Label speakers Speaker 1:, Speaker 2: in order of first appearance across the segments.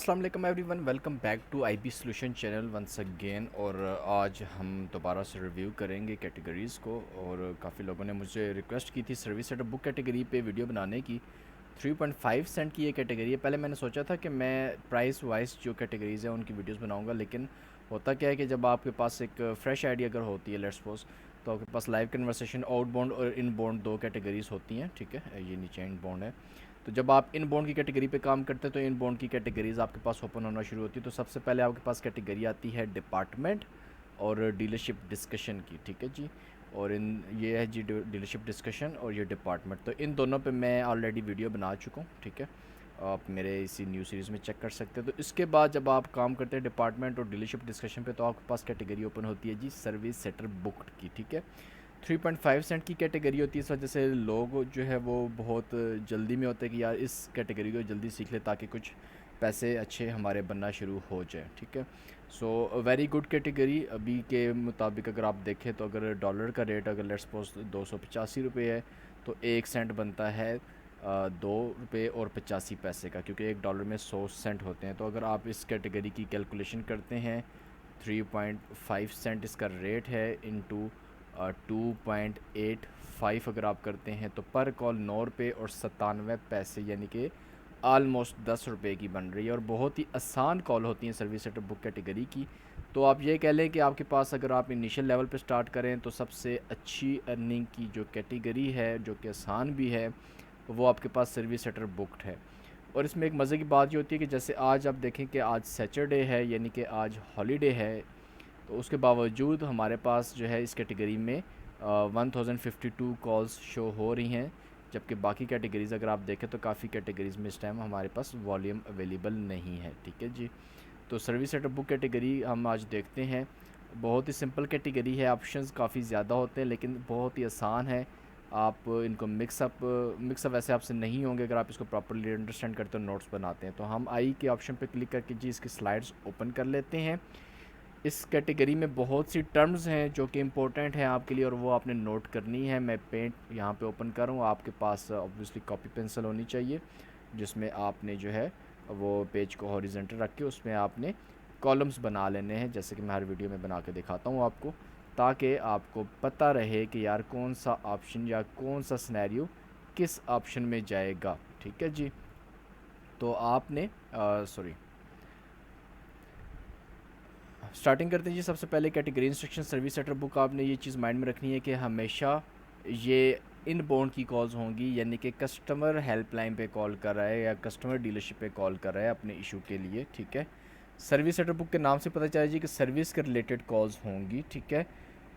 Speaker 1: अस्सलाम वालेकुम everyone, welcome back to IB solution channel once again. और आज हम दोबारा से रिव्यू करेंगे कैटेगरीज़ को। और काफ़ी लोगों ने मुझे रिक्वेस्ट की थी सर्विस सेटअप बुक कैटेगरी पे वीडियो बनाने की। 3.5 सेंट की ये कैटेगरी है। पहले मैंने सोचा था कि मैं प्राइस वाइज जो कैटेगरीज़ हैं उनकी वीडियोस बनाऊंगा, लेकिन होता क्या है कि जब आपके पास एक फ़्रेश आइडिया अगर होती है, लेट्स सपोज, तो आपके पास लाइव कन्वर्सेशन आउटबाउंड और इनबाउंड दो कैटेगरीज़ होती हैं। ठीक है, ये नीचे इनबाउंड है। तो जब आप इनबाउंड की कैटेगरी पे काम करते हैं तो इनबाउंड की कैटेगरीज़ आपके पास ओपन होना शुरू होती है। तो सबसे पहले आपके पास कैटेगरी आती है डिपार्टमेंट और डीलरशिप डिस्कशन की। ठीक है जी। और ये है जी डीलरशिप डिस्कशन और ये डिपार्टमेंट। तो इन दोनों पे मैं ऑलरेडी वीडियो बना चुका हूँ। ठीक है, आप मेरे इसी न्यू सीरीज़ में चेक कर सकते हैं। तो इसके बाद जब आप काम करते हैं डिपार्टमेंट और डीलरशिप डिस्कशन पे, तो आपके पास कैटेगरी ओपन होती है जी सर्विस सेटर बुक्ड की। ठीक है, 3.5 सेंट की कैटेगरी होती है। इस वजह से लोग जो है वो बहुत जल्दी में होते हैं कि यार इस कैटेगरी को जल्दी सीख ले ताकि कुछ पैसे अच्छे हमारे बनना शुरू हो जाए। ठीक है, सो वेरी गुड कैटेगरी। अभी के मुताबिक अगर आप देखें तो अगर डॉलर का रेट अगर लेट्स सपोज 285 रुपये है तो 1 सेंट बनता है 2 रुपये और 85 पैसे का, क्योंकि $1 में 100 सेंट होते हैं। तो अगर आप इस कैटेगरी की कैलकुलेशन करते हैं, 3.5 सेंट इसका रेट है इंटू 2.85 अगर आप करते हैं तो पर कॉल 9 रुपये और 97 पैसे, यानी कि आलमोस्ट 10 रुपये की बन रही है। और बहुत ही आसान कॉल होती हैं सर्विस सेटअप बुक कैटेगरी की। तो आप ये कह लें कि आपके पास अगर आप इनिशियल लेवल पे स्टार्ट करें तो सबसे अच्छी अर्निंग की जो कैटेगरी है, जो कि आसान भी है, वो आपके पास सर्विस सेटर बुक्ड है। और इसमें एक मज़े की बात ये होती है कि जैसे आज आप देखें कि आज सैटरडे है, यानी कि आज हॉलीडे है, तो उसके बावजूद हमारे पास जो है इस कैटेगरी में 1052 कॉल्स शो हो रही हैं। जबकि बाकी कैटेगरीज़ अगर आप देखें तो काफ़ी कैटेगरीज़ में इस टाइम हमारे पास वॉल्यूम अवेलेबल नहीं है। ठीक है जी। तो सर्विस सेटअप बुक कैटेगरी हम आज देखते हैं। बहुत ही सिंपल कैटेगरी है, ऑप्शंस काफ़ी ज़्यादा होते हैं लेकिन बहुत ही आसान है। आप इनको मिक्सअप वैसे आपसे नहीं होंगे अगर आप इसको प्रॉपर्ली अंडरस्टैंड करते हो, नोट्स बनाते हैं। तो हम आई के ऑप्शन पे क्लिक करके जी इसकी स्लाइड्स ओपन कर लेते हैं। इस कैटेगरी में बहुत सी टर्म्स हैं जो कि इम्पोर्टेंट हैं आपके लिए और वो आपने नोट करनी है। मैं पेंट यहाँ पे ओपन करूँ, आपके पास ऑब्वियसली कॉपी पेंसिल होनी चाहिए जिसमें आपने जो है वो पेज को हॉरिजेंटल रख के उसमें आपने कॉलम्स बना लेने हैं, जैसे कि मैं हर वीडियो में बना के दिखाता हूँ आपको, ताकि आपको पता रहे कि यार कौन सा ऑप्शन या कौन सा सिनेरियो किस ऑप्शन में जाएगा। ठीक है जी। तो आपने सॉरी स्टार्टिंग करते हैं जी। सबसे पहले category instruction service setter book, आपने ये चीज़ माइंड में रखनी है कि हमेशा ये इनबाउंड की कॉल्स होंगी, यानी कि कस्टमर हेल्पलाइन पे कॉल कर रहा है या कस्टमर डीलरशिप पे कॉल कर रहा है अपने इशू के लिए। ठीक है, सर्विस सेटर बुक के नाम से पता चला जी कि सर्विस के रिलेटेड कॉल्स होंगी। ठीक है,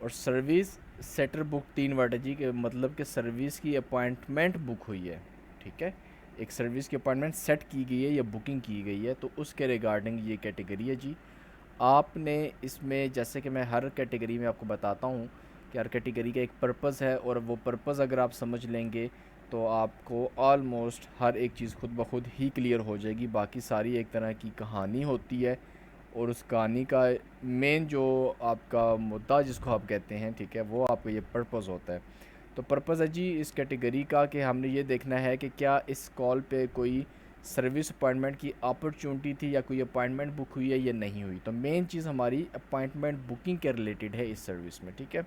Speaker 1: और सर्विस सेटर बुक 3 वर्ड है जी, के मतलब कि सर्विस की अपॉइंटमेंट बुक हुई है। ठीक है, एक सर्विस की अपॉइंटमेंट सेट की गई है या बुकिंग की गई है, तो उसके रिगार्डिंग ये कैटेगरी है जी। आपने इसमें, जैसे कि मैं हर कैटेगरी में आपको बताता हूँ कि हर कैटेगरी का एक पर्पज़ है, और वो पर्पज़ अगर आप समझ लेंगे तो आपको ऑलमोस्ट हर एक चीज़ खुद ब खुद ही क्लियर हो जाएगी। बाकी सारी एक तरह की कहानी होती है, और उस कहानी का मेन जो आपका मुद्दा जिसको आप कहते हैं, ठीक है, वो आपका ये पर्पज़ होता है। तो पर्पज़ है जी इस कैटेगरी का कि हमने ये देखना है कि क्या इस कॉल पे कोई सर्विस अपॉइंटमेंट की अपॉर्चुनिटी थी या कोई अपॉइंटमेंट बुक हुई है या नहीं हुई। तो मेन चीज़ हमारी अपॉइंटमेंट बुकिंग के रिलेटेड है इस सर्विस में। ठीक है,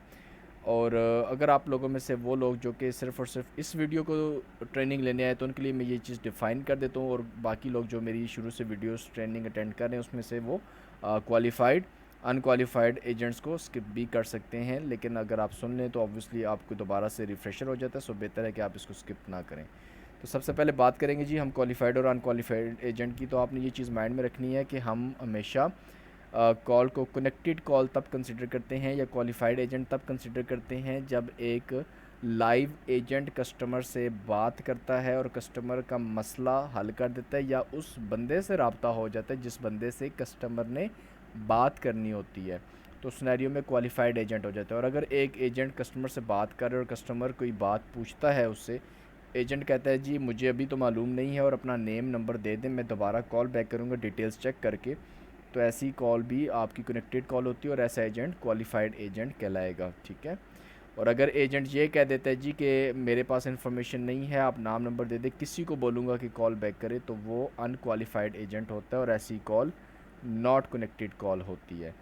Speaker 1: और अगर आप लोगों में से वो लोग जो कि सिर्फ़ और सिर्फ इस वीडियो को ट्रेनिंग लेने आए तो उनके लिए मैं ये चीज़ डिफ़ाइन कर देता हूँ, और बाकी लोग जो मेरी शुरू से वीडियोस ट्रेनिंग अटेंड कर रहे हैं उसमें से वो क्वालिफ़ाइड अनक्वालिफ़ाइड एजेंट्स को स्किप भी कर सकते हैं। लेकिन अगर आप सुन लें तो ऑब्वियसली आपको दोबारा से रिफ़्रेशर हो जाता है, सो बेहतर है कि आप इसको स्किप ना करें। तो सबसे पहले बात करेंगे जी हम क्वालिफ़ाइड और अनक्वालिफ़ाइड एजेंट की। तो आपने ये चीज़ माइंड में रखनी है कि हम हमेशा कॉल को कनेक्टेड कॉल तब कंसिडर करते हैं या क्वालिफाइड एजेंट तब कंसिडर करते हैं जब एक लाइव एजेंट कस्टमर से बात करता है और कस्टमर का मसला हल कर देता है, या उस बंदे से रब्ता हो जाता है जिस बंदे से कस्टमर ने बात करनी होती है। तो सिनेरियो में क्वालिफाइड एजेंट हो जाता है। और अगर एक एजेंट कस्टमर से बात करे और कस्टमर कोई बात पूछता है उससे, एजेंट कहता है जी मुझे अभी तो मालूम नहीं है और अपना नेम नंबर दे दें, मैं दोबारा कॉल बैक करूँगा डिटेल्स चेक करके, तो ऐसी कॉल भी आपकी कनेक्टेड कॉल होती है और ऐसा एजेंट क्वालिफाइड एजेंट कहलाएगा। ठीक है, और अगर एजेंट ये कह देता है जी कि मेरे पास इन्फॉर्मेशन नहीं है, आप नाम नंबर दे दे, किसी को बोलूँगा कि कॉल बैक करे, तो वो अनक्वालिफाइड एजेंट होता है और ऐसी कॉल नॉट कनेक्टेड कॉल होती है।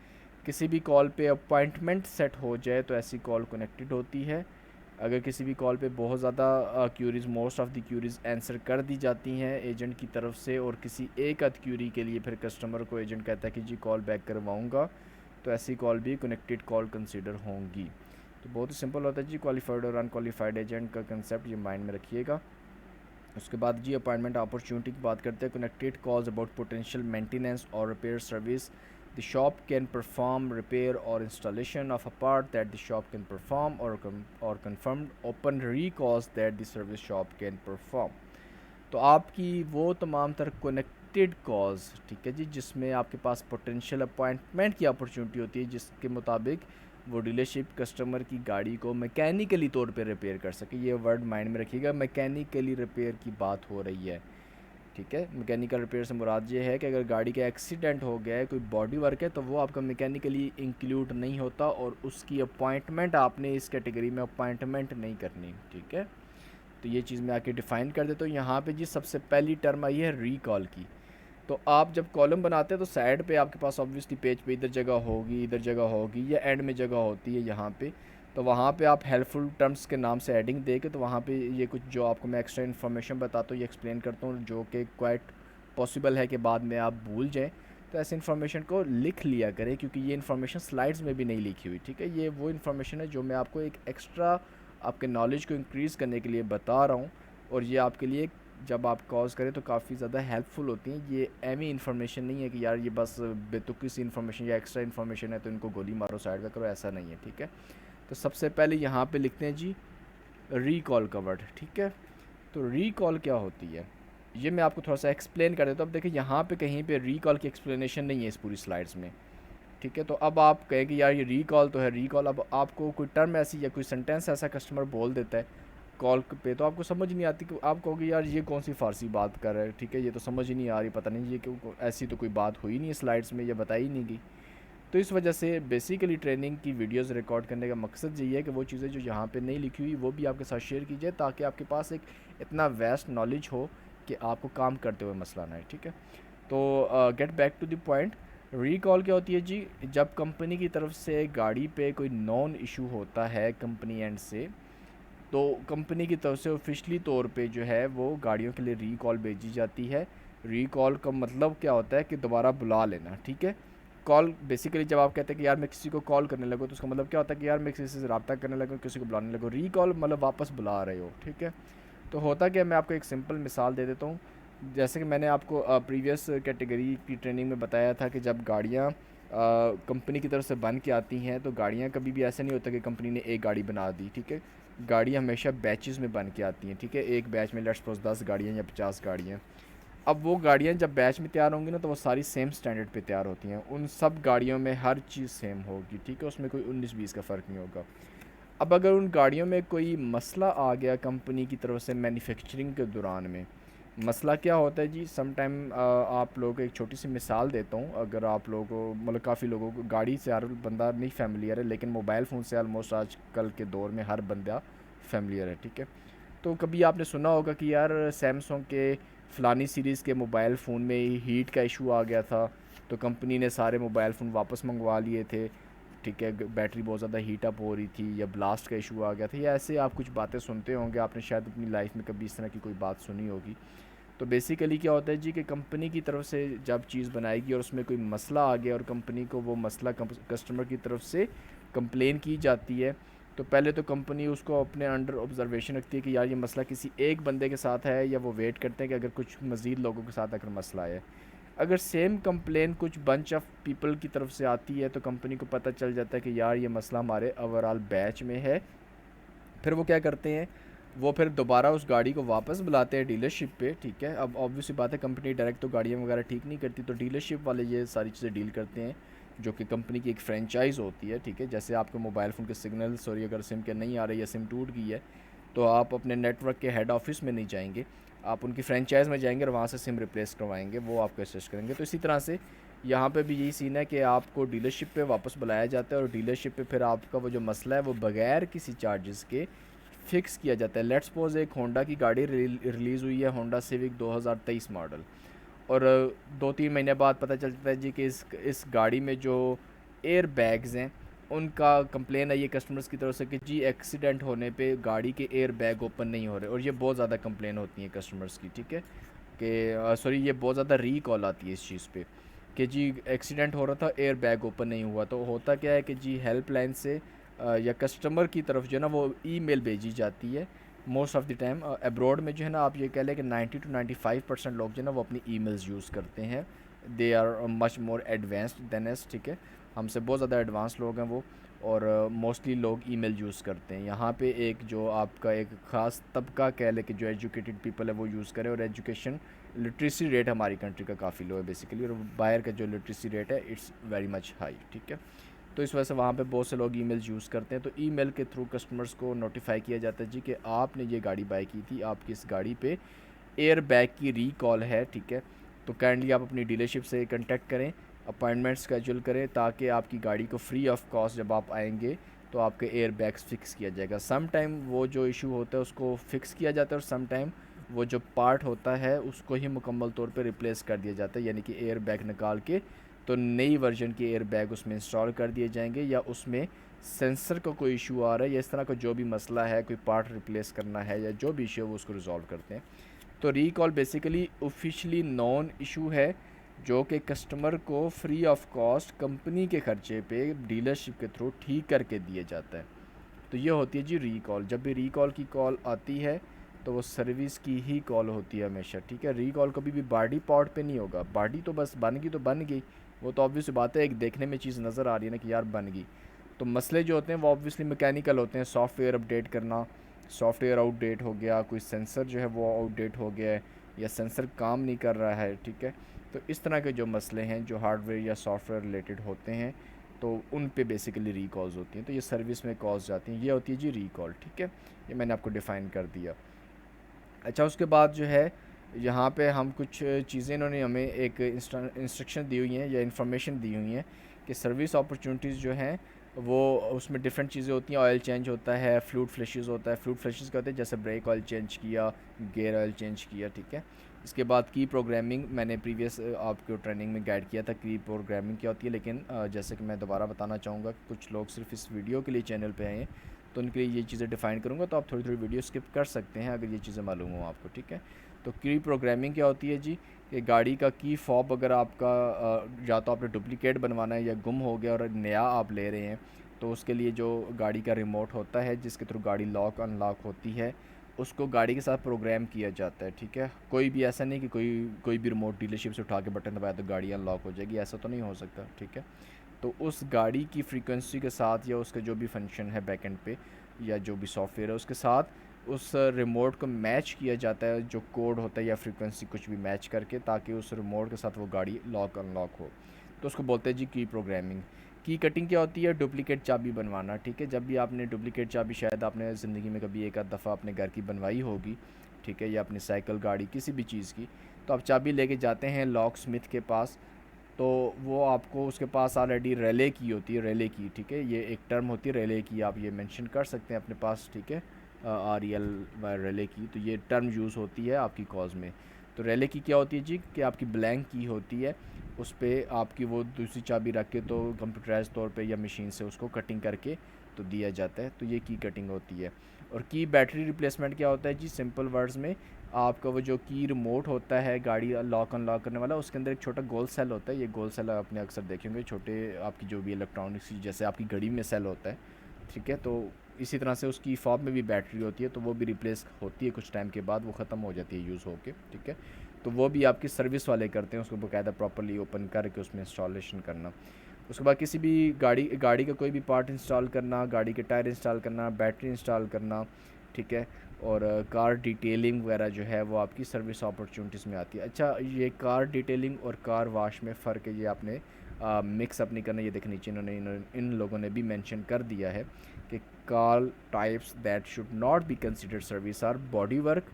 Speaker 1: किसी भी कॉल पे अपॉइंटमेंट सेट हो जाए तो ऐसी कॉल कनेक्टेड होती है। अगर किसी भी कॉल पे बहुत ज़्यादा queries, most of the queries answer कर दी जाती हैं एजेंट की तरफ से, और किसी एक आध क्यूरी के लिए फिर कस्टमर को एजेंट कहता है कि जी कॉल बैक करवाऊँगा, तो ऐसी कॉल भी कनेक्टेड कॉल कंसिडर होंगी। तो बहुत ही सिंपल होता है जी क्वालिफाइड और अनक्वालिफाइड एजेंट का कंसेप्ट, ये माइंड में रखिएगा। उसके बाद जी अपॉइंटमेंट अपॉर्चुनिटी की बात करते हैं। Connected calls about potential maintenance और repair service. The shop can perform repair और installation of a part that the shop can perform और confirmed open recalls that the service shop can perform. तो आपकी वो तमाम तर कनेक्टेड कॉल्स, ठीक है जी, जिसमें आपके पास पोटेंशियल अपॉइंटमेंट की अपॉर्चुनिटी होती है, जिसके मुताबिक वो डीलरशिप कस्टमर की गाड़ी को मैकेनिकली तौर पे रिपेयर कर सके। ये वर्ड माइंड में रखिएगा, मैकेनिकली रिपेयर की बात हो रही है, ठीक है। मैकेनिकल रिपेयर से मुराद ये है कि अगर गाड़ी का एक्सीडेंट हो गया है, कोई बॉडी वर्क है, तो वो आपका मैकेनिकली इंक्लूड नहीं होता और उसकी अपॉइंटमेंट आपने इस कैटेगरी में अपॉइंटमेंट नहीं करनी, ठीक है। तो ये चीज़ मैं आके डिफ़ाइन कर देता हूँ। यहाँ पे जी सबसे पहली टर्म आई है रिकॉल की। तो आप जब कॉलम बनाते हैं तो साइड पे आपके पास ऑब्वियसली पेज पे इधर जगह होगी, इधर जगह होगी, या एंड में जगह होती है यहाँ पे। तो वहाँ पे आप हेल्पफुल टर्म्स के नाम से एडिंग दे के, तो वहाँ पे ये कुछ जो आपको मैं एक्स्ट्रा इन्फॉर्मेशन बताता हूँ, ये एक्सप्लेन करता हूँ, जो कि क्वाइट पॉसिबल है कि बाद में आप भूल जाएँ। तो ऐसे इन्फॉर्मेशन को लिख लिया करें, क्योंकि ये इन्फॉर्मेशन स्लाइड्स में भी नहीं लिखी हुई, ठीक है। ये वो इन्फॉर्मेशन है जो मैं आपको एक एक्स्ट्रा आपके नॉलेज को इंक्रीज़ करने के लिए बता रहा हूँ, और ये आपके लिए जब आप कॉज करें तो काफ़ी ज़्यादा हेल्पफुल होती हैं। ये एमी इन्फॉर्मेशन नहीं है कि यार ये बस बेतुकी सी इन्फॉर्मेशन या एक्स्ट्रा इन्फॉर्मेशन है तो इनको गोली मारो साइड में करो, ऐसा नहीं है, ठीक है। तो सबसे पहले यहाँ पे लिखते हैं जी रीकॉल का वर्ड, ठीक है। तो रीकॉल क्या होती है ये मैं आपको थोड़ा सा एक्सप्लेन कर देता हूँ। अब देखिए यहाँ पे कहीं पे रीकॉल की एक्सप्लेनेशन नहीं है इस पूरी स्लाइड्स में, ठीक है। तो अब आप कहें कि यार ये रीकॉल तो है रीकॉल, अब आपको कोई टर्म ऐसी या कोई सेंटेंस ऐसा कस्टमर बोल देता है कॉल पे, तो आपको समझ नहीं आती कि आप कहोगे यार ये कौन सी फ़ारसी बात कर रहा है, ठीक है, ये तो समझ ही नहीं आ रही, पता नहीं ये क्यों, ऐसी तो कोई बात हुई नहीं है स्लाइड्स में, ये बताई नहीं गई। तो इस वजह से बेसिकली ट्रेनिंग की वीडियोस रिकॉर्ड करने का मकसद यही है कि वो चीज़ें जो यहाँ पे नहीं लिखी हुई वो भी आपके साथ शेयर की जाए, ताकि आपके पास एक इतना वेस्ट नॉलेज हो कि आपको काम करते हुए मसला ना है, ठीक है। तो get back to the point. Recall क्या होती है जी, जब कंपनी की तरफ से गाड़ी पे कोई नॉन इशू होता है कंपनी एंड से, तो कंपनी की तरफ से ऑफिशियली तौर पे जो है वो गाड़ियों के लिए रीकॉल भेजी जाती है। रीकॉल का मतलब क्या होता है कि दोबारा बुला लेना, ठीक है। कॉल बेसिकली जब आप कहते हैं कि यार मैं किसी को कॉल करने लगूँ, तो उसका मतलब क्या होता है कि यार मैं किसी से रब्ता करने लगूँ, किसी को बुलाने लगूँ। रीकॉल मतलब वापस बुला रहे हो, ठीक है। तो होता क्या, मैं आपको एक सिंपल मिसाल दे देता हूँ। जैसे कि मैंने आपको प्रीवियस कैटेगरी की ट्रेनिंग में बताया था कि जब गाड़ियाँ कंपनी की तरफ से बन के आती हैं, तो गाड़ियाँ कभी भी ऐसा नहीं होता कि कंपनी ने एक गाड़ी बना दी, ठीक है। गाड़ी हमेशा बैचेस में बन के आती हैं, ठीक है। एक बैच में लेट्स सपोज 10 गाड़ियाँ या 50 गाड़ियाँ। अब वो गाड़ियाँ जब बैच में तैयार होंगी ना, तो वो सारी सेम स्टैंडर्ड पे तैयार होती हैं, उन सब गाड़ियों में हर चीज़ सेम होगी, ठीक है, उसमें कोई 19-20 का फ़र्क नहीं होगा। अब अगर उन गाड़ियों में कोई मसला आ गया कंपनी की तरफ से मैन्युफैक्चरिंग के दौरान में, मसला क्या होता है जी, सम टाइम आप लोगों को एक छोटी सी मिसाल देता हूँ। अगर आप लोगों को मतलब काफ़ी लोगों को गाड़ी से हर बंदा नहीं फैमिलियर है, लेकिन मोबाइल फ़ोन से ऑलमोस्ट आजकल के दौर में हर बंदा फैमिलियर है, ठीक है। तो कभी आपने सुना होगा कि यार सैमसंग के फ़लानी सीरीज़ के मोबाइल फ़ोन में हीट का इशू आ गया था, तो कंपनी ने सारे मोबाइल फ़ोन वापस मंगवा लिए थे, ठीक है। बैटरी बहुत ज़्यादा हीट अप हो रही थी, या ब्लास्ट का इशू आ गया था, या ऐसे आप कुछ बातें सुनते होंगे, आपने शायद अपनी लाइफ में कभी इस तरह की कोई बात सुनी होगी। तो बेसिकली क्या होता है जी कि कंपनी की तरफ से जब चीज़ बनाएगी और उसमें कोई मसला आ गया और कंपनी को वो मसला कस्टमर की तरफ से कंप्लेन की जाती है, तो पहले तो कंपनी उसको अपने अंडर ऑब्जर्वेशन रखती है कि यार ये मसला किसी एक बंदे के साथ है, या वो वेट करते हैं कि अगर कुछ मज़ीद लोगों के साथ अगर मसला है। अगर सेम कंप्लेन कुछ बंच ऑफ पीपल की तरफ से आती है, तो कंपनी को पता चल जाता है कि यार ये मसला हमारे ओवरऑल बैच में है। फिर वो क्या करते हैं, वो फिर दोबारा उस गाड़ी को वापस बुलाते हैं डीलरशिप पे, ठीक है। अब ऑब्वियसली बात है कंपनी डायरेक्ट तो गाड़ियाँ वगैरह ठीक नहीं करती, तो डीलरशिप वाले ये सारी चीज़ें डील करते हैं, जो कि कंपनी की एक फ्रेंचाइज होती है, ठीक है। जैसे आपके मोबाइल फ़ोन के सिग्नल सॉरी अगर सिम के नहीं आ रहे या सिम टूट गई है, तो आप अपने नेटवर्क के हेड ऑफिस में नहीं जाएंगे, आप उनकी फ्रेंचाइज में जाएंगे और वहाँ से सिम रिप्लेस करवाएंगे, वो आपको असिस्ट करेंगे। तो इसी तरह से यहाँ पे भी यही सीन है कि आपको डीलरशिप पे वापस बुलाया जाता है और डीलरशिप पे फिर आपका वो जो मसला है वो बगैर किसी चार्जेस के फ़िक्स किया जाता है। लेट्स सपोज़ एक होंडा की गाड़ी रिलीज़ हुई है, होंडा सिविक 2023 मॉडल, और 2-3 महीने बाद पता चलता है जी कि इस गाड़ी में जो एयर बैग्स हैं उनका कंप्लेन आई है कस्टमर्स की तरफ से कि जी एक्सीडेंट होने पे गाड़ी के एयर बैग ओपन नहीं हो रहे, और ये बहुत ज़्यादा कंप्लेन होती है कस्टमर्स की, ठीक है, कि सॉरी ये बहुत ज़्यादा रीकॉल आती है इस चीज़ पे कि जी एक्सीडेंट हो रहा था, एयर बैग ओपन नहीं हुआ। तो होता क्या है कि जी हेल्पलाइन से या कस्टमर की तरफ जो है ना वो ईमेल भेजी जाती है। Most of the time abroad में जो है ना आप ये कह लें कि 90 to 95% लोग जो है ना वो अपनी ईमेल्स यूज़ करते हैं। They are much more advanced than us, ठीक है, हमसे बहुत ज़्यादा एडवांस लोग हैं वो, और मोस्टली लोग ईमेल यूज़ करते हैं। यहाँ पे एक जो आपका एक ख़ास तबका कह लें कि जो एजुकेटेड पीपल है वो यूज़ करें, और एजुकेशन लिटरेसी रेट हमारी कंट्री का काफ़ी लो है बेसिकली, और बाहर का जो लिटरेसी रेट है इट्स वेरी मच हाई, ठीक है। तो इस वजह से वहाँ पे बहुत से लोग ईमेल्स यूज़ करते हैं। तो ईमेल के थ्रू कस्टमर्स को नोटिफाई किया जाता है जी कि आपने ये गाड़ी बाय की थी, आपकी इस गाड़ी पे एयर बैग की रिकॉल है, ठीक है। तो काइंडली आप अपनी डीलरशिप से कांटेक्ट करें, अपॉइंटमेंट स्केड्यूल करें, ताकि आपकी गाड़ी को फ्री ऑफ कॉस्ट जब आप आएंगे तो आपके एयर बैग्स फिक्स किया जाएगा। सम टाइम वो जो इशू होता है उसको फिक्स किया जाता है, और सम टाइम वो जो पार्ट होता है उसको ही मुकम्मल तौर पे रिप्लेस कर दिया जाता है, यानी कि एयर बैग निकाल के तो नई वर्जन के एयर बैग उसमें इंस्टॉल कर दिए जाएंगे, या उसमें सेंसर का कोई इशू आ रहा है या इस तरह का जो भी मसला है, कोई पार्ट रिप्लेस करना है या जो भी इशू है वो उसको रिजॉल्व करते हैं। तो recall basically officially non issue है जो कि कस्टमर को फ्री ऑफ कॉस्ट कंपनी के खर्चे पे डीलरशिप के थ्रू ठीक करके दिया जाता है। तो ये होती है जी रिकॉल। जब भी रिकॉल की कॉल आती है तो वो सर्विस की ही कॉल होती है हमेशा, ठीक है। रिकॉल कभी भी बॉडी पार्ट पे नहीं होगा, बॉडी तो बस बन गई तो बन गई, वो तो ऑब्वियस बात है, एक देखने में चीज़ नज़र आ रही है ना कि यार बन गई। तो मसले जो होते हैं वो ऑब्वियसली मैकेनिकल होते हैं, सॉफ्टवेयर अपडेट करना, सॉफ्टवेयर आउटडेट हो गया, कोई सेंसर जो है वो आउटडेट हो गया है, या सेंसर काम नहीं कर रहा है, ठीक है। तो इस तरह के जो मसले हैं जो हार्डवेयर या सॉफ्टवेयर रिलेटेड होते हैं तो उन पे बेसिकली रिकॉल्स होती हैं, तो ये सर्विस में कॉल्स जाती हैं, ये होती है जी रिकॉल, ठीक है। ये मैंने आपको डिफ़ाइन कर दिया। अच्छा, उसके बाद जो है यहाँ पे हम कुछ चीज़ें इन्होंने हमें एक इंस्ट्रक्शन दी हुई हैं या इन्फॉर्मेशन दी हुई हैं कि सर्विस अपॉर्चुनिटीज़ जो हैं वो उसमें डिफरेंट चीज़ें होती हैं। ऑयल चेंज होता है, फ्लूइड फ्लैशेस होता है। फ्लूइड फ्लैशेस क्या होते हैं, जैसे ब्रेक ऑयल चेंज किया, गेयर ऑयल चेंज किया, ठीक है। इसके बाद की प्रोग्रामिंग, मैंने प्रीवियस आपको ट्रेनिंग में गाइड किया था की प्रोग्रामिंग क्या होती है, लेकिन जैसे कि मैं दोबारा बताना चाहूँगा कि कुछ लोग सिर्फ इस वीडियो के लिए चैनल पे आए हैं, तो उनके लिए ये चीज़ें डिफ़ाइन करूँगा, तो आप थोड़ी थोड़ी वीडियो स्किप कर सकते हैं अगर ये चीज़ें मालूम हो आपको, ठीक है। तो की प्रोग्रामिंग क्या होती है जी, कि गाड़ी का की फॉब अगर आपका या तो आपने डुप्लीकेट बनवाना है या गुम हो गया और नया आप ले रहे हैं, तो उसके लिए जो गाड़ी का रिमोट होता है जिसके थ्रू गाड़ी लॉक अनलॉक होती है, उसको गाड़ी के साथ प्रोग्राम किया जाता है, ठीक है। कोई भी ऐसा नहीं कि कोई भी रिमोट डीलरशिप से उठा के बटन दबाया तो गाड़ी अनलॉक हो जाएगी, ऐसा तो नहीं हो सकता, ठीक है। तो उस गाड़ी की फ्रीक्वेंसी के साथ या उसका जो भी फंक्शन है बैकएंड पे या जो भी सॉफ्टवेयर है उसके साथ उस रिमोट को मैच किया जाता है, जो कोड होता है या फ्रीक्वेंसी कुछ भी मैच करके, ताकि उस रिमोट के साथ वो गाड़ी लॉक अनलॉक हो। तो उसको बोलते हैं जी की प्रोग्रामिंग। की कटिंग क्या होती है, डुप्लीकेट चाबी बनवाना, ठीक है। जब भी आपने डुप्लीकेट चाबी, शायद आपने ज़िंदगी में कभी एक आध दफ़ा अपने घर की बनवाई होगी, ठीक है, या अपनी साइकिल, गाड़ी, किसी भी चीज़ की, तो आप चाबी लेके जाते हैं लॉक स्मिथ के पास, तो वो आपको उसके पास ऑलरेडी रेले की होती है, रेले की, ठीक है। ये एक टर्म होती है रेले की, आप ये मेंशन कर सकते हैं अपने पास, ठीक है, REL रेले की, तो ये टर्म यूज़ होती है आपकी कॉज में। तो रेले की क्या होती है जी, कि आपकी ब्लैंक की होती है, उस पर आपकी वो दूसरी चाबी रख के तो कंप्यूटराइज तौर पे या मशीन से उसको कटिंग करके तो दिया जाता है, तो ये की कटिंग होती है। और की बैटरी रिप्लेसमेंट क्या होता है जी, सिंपल वर्ड्स में आपका वो जो की रिमोट होता है गाड़ी लॉक अनलॉक करने वाला, उसके अंदर एक छोटा गोल सेल होता है। ये गोल सेल आपने अक्सर देखे होंगे, छोटे आपकी जो भी इलेक्ट्रॉनिक्स जैसे आपकी घड़ी में सेल होता है, ठीक है। तो इसी तरह से उसकी फॉर्म में भी बैटरी होती है, तो वो भी रिप्लेस होती है कुछ टाइम के बाद, वो ख़त्म हो जाती है यूज़ होके, ठीक है। तो वो भी आपकी सर्विस वाले करते हैं, उसको बाकायदा प्रॉपरली ओपन करके उसमें इंस्टॉलेशन करना। उसके बाद किसी भी गाड़ी का कोई भी पार्ट इंस्टॉल करना, गाड़ी के टायर इंस्टॉल करना, बैटरी इंस्टॉल करना, ठीक है। और कार डिटेलिंग वगैरह जो है वो आपकी सर्विस अपॉर्चुनिटीज़ में आती है। अच्छा, ये कार डिटेलिंग और कार वाश में फ़र्क है, ये आपने मिक्स अप नहीं करना, ये देखनी चाहिए। इन लोगों ने भी मेंशन कर दिया है कि car types that should not be considered service our body work,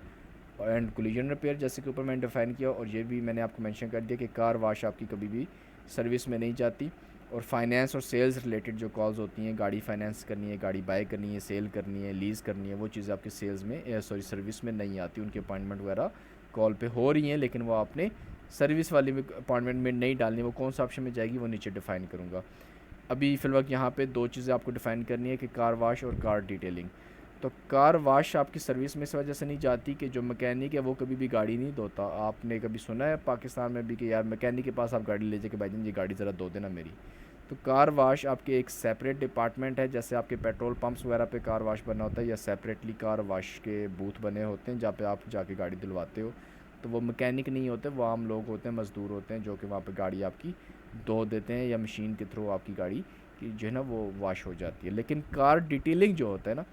Speaker 1: and collision repair जैसे कि ऊपर मैंने डिफ़ाइन किया, और ये भी मैंने आपको मेंशन कर दिया कि कार वाश आपकी कभी भी सर्विस में नहीं जाती। और फाइनेंस और सेल्स रिलेटेड जो कॉल्स होती हैं, गाड़ी फाइनेंस करनी है, गाड़ी बाय करनी है, सेल करनी है, लीज़ करनी है, वो चीज़ें आपके सेल्स में सर्विस में नहीं आती। उनकी अपॉइंटमेंट वगैरह कॉल पे हो रही हैं, लेकिन वो आपने सर्विस वाली में अपॉइंटमेंट में नहीं डालनी। वो कौन सा ऑप्शन में जाएगी वो नीचे डिफ़ाइन करूँगा। अभी फ़िलवक्त यहाँ पे 2 चीज़ें आपको डिफ़ाइन करनी है कि कार वाश और कार डिटेलिंग। तो कार वाश आपकी सर्विस में इस वजह से नहीं जाती कि जो मैकेनिक है वो कभी भी गाड़ी नहीं धोता। आपने कभी सुना है पाकिस्तान में भी कि यार मैकेनिक के पास आप गाड़ी ले जाके भाईजान ये गाड़ी ज़रा धो देना मेरी। तो कार वाश आपके एक सेपरेट डिपार्टमेंट है, जैसे आपके पेट्रोल पंप्स वगैरह पे कार वाश बना होता है, या सेपरेटली कार वाश के बूथ बने होते हैं जहाँ पे आप जाके गाड़ी धुलवाते हो। तो वो मैकेनिक नहीं होते, वो आम लोग होते हैं, मज़दूर होते हैं, जो कि वहाँ पे गाड़ी आपकी धो देते हैं, या मशीन के थ्रू आपकी गाड़ी की जो है ना वो वॉश हो जाती है। लेकिन कार डिटेलिंग जो होता है ना,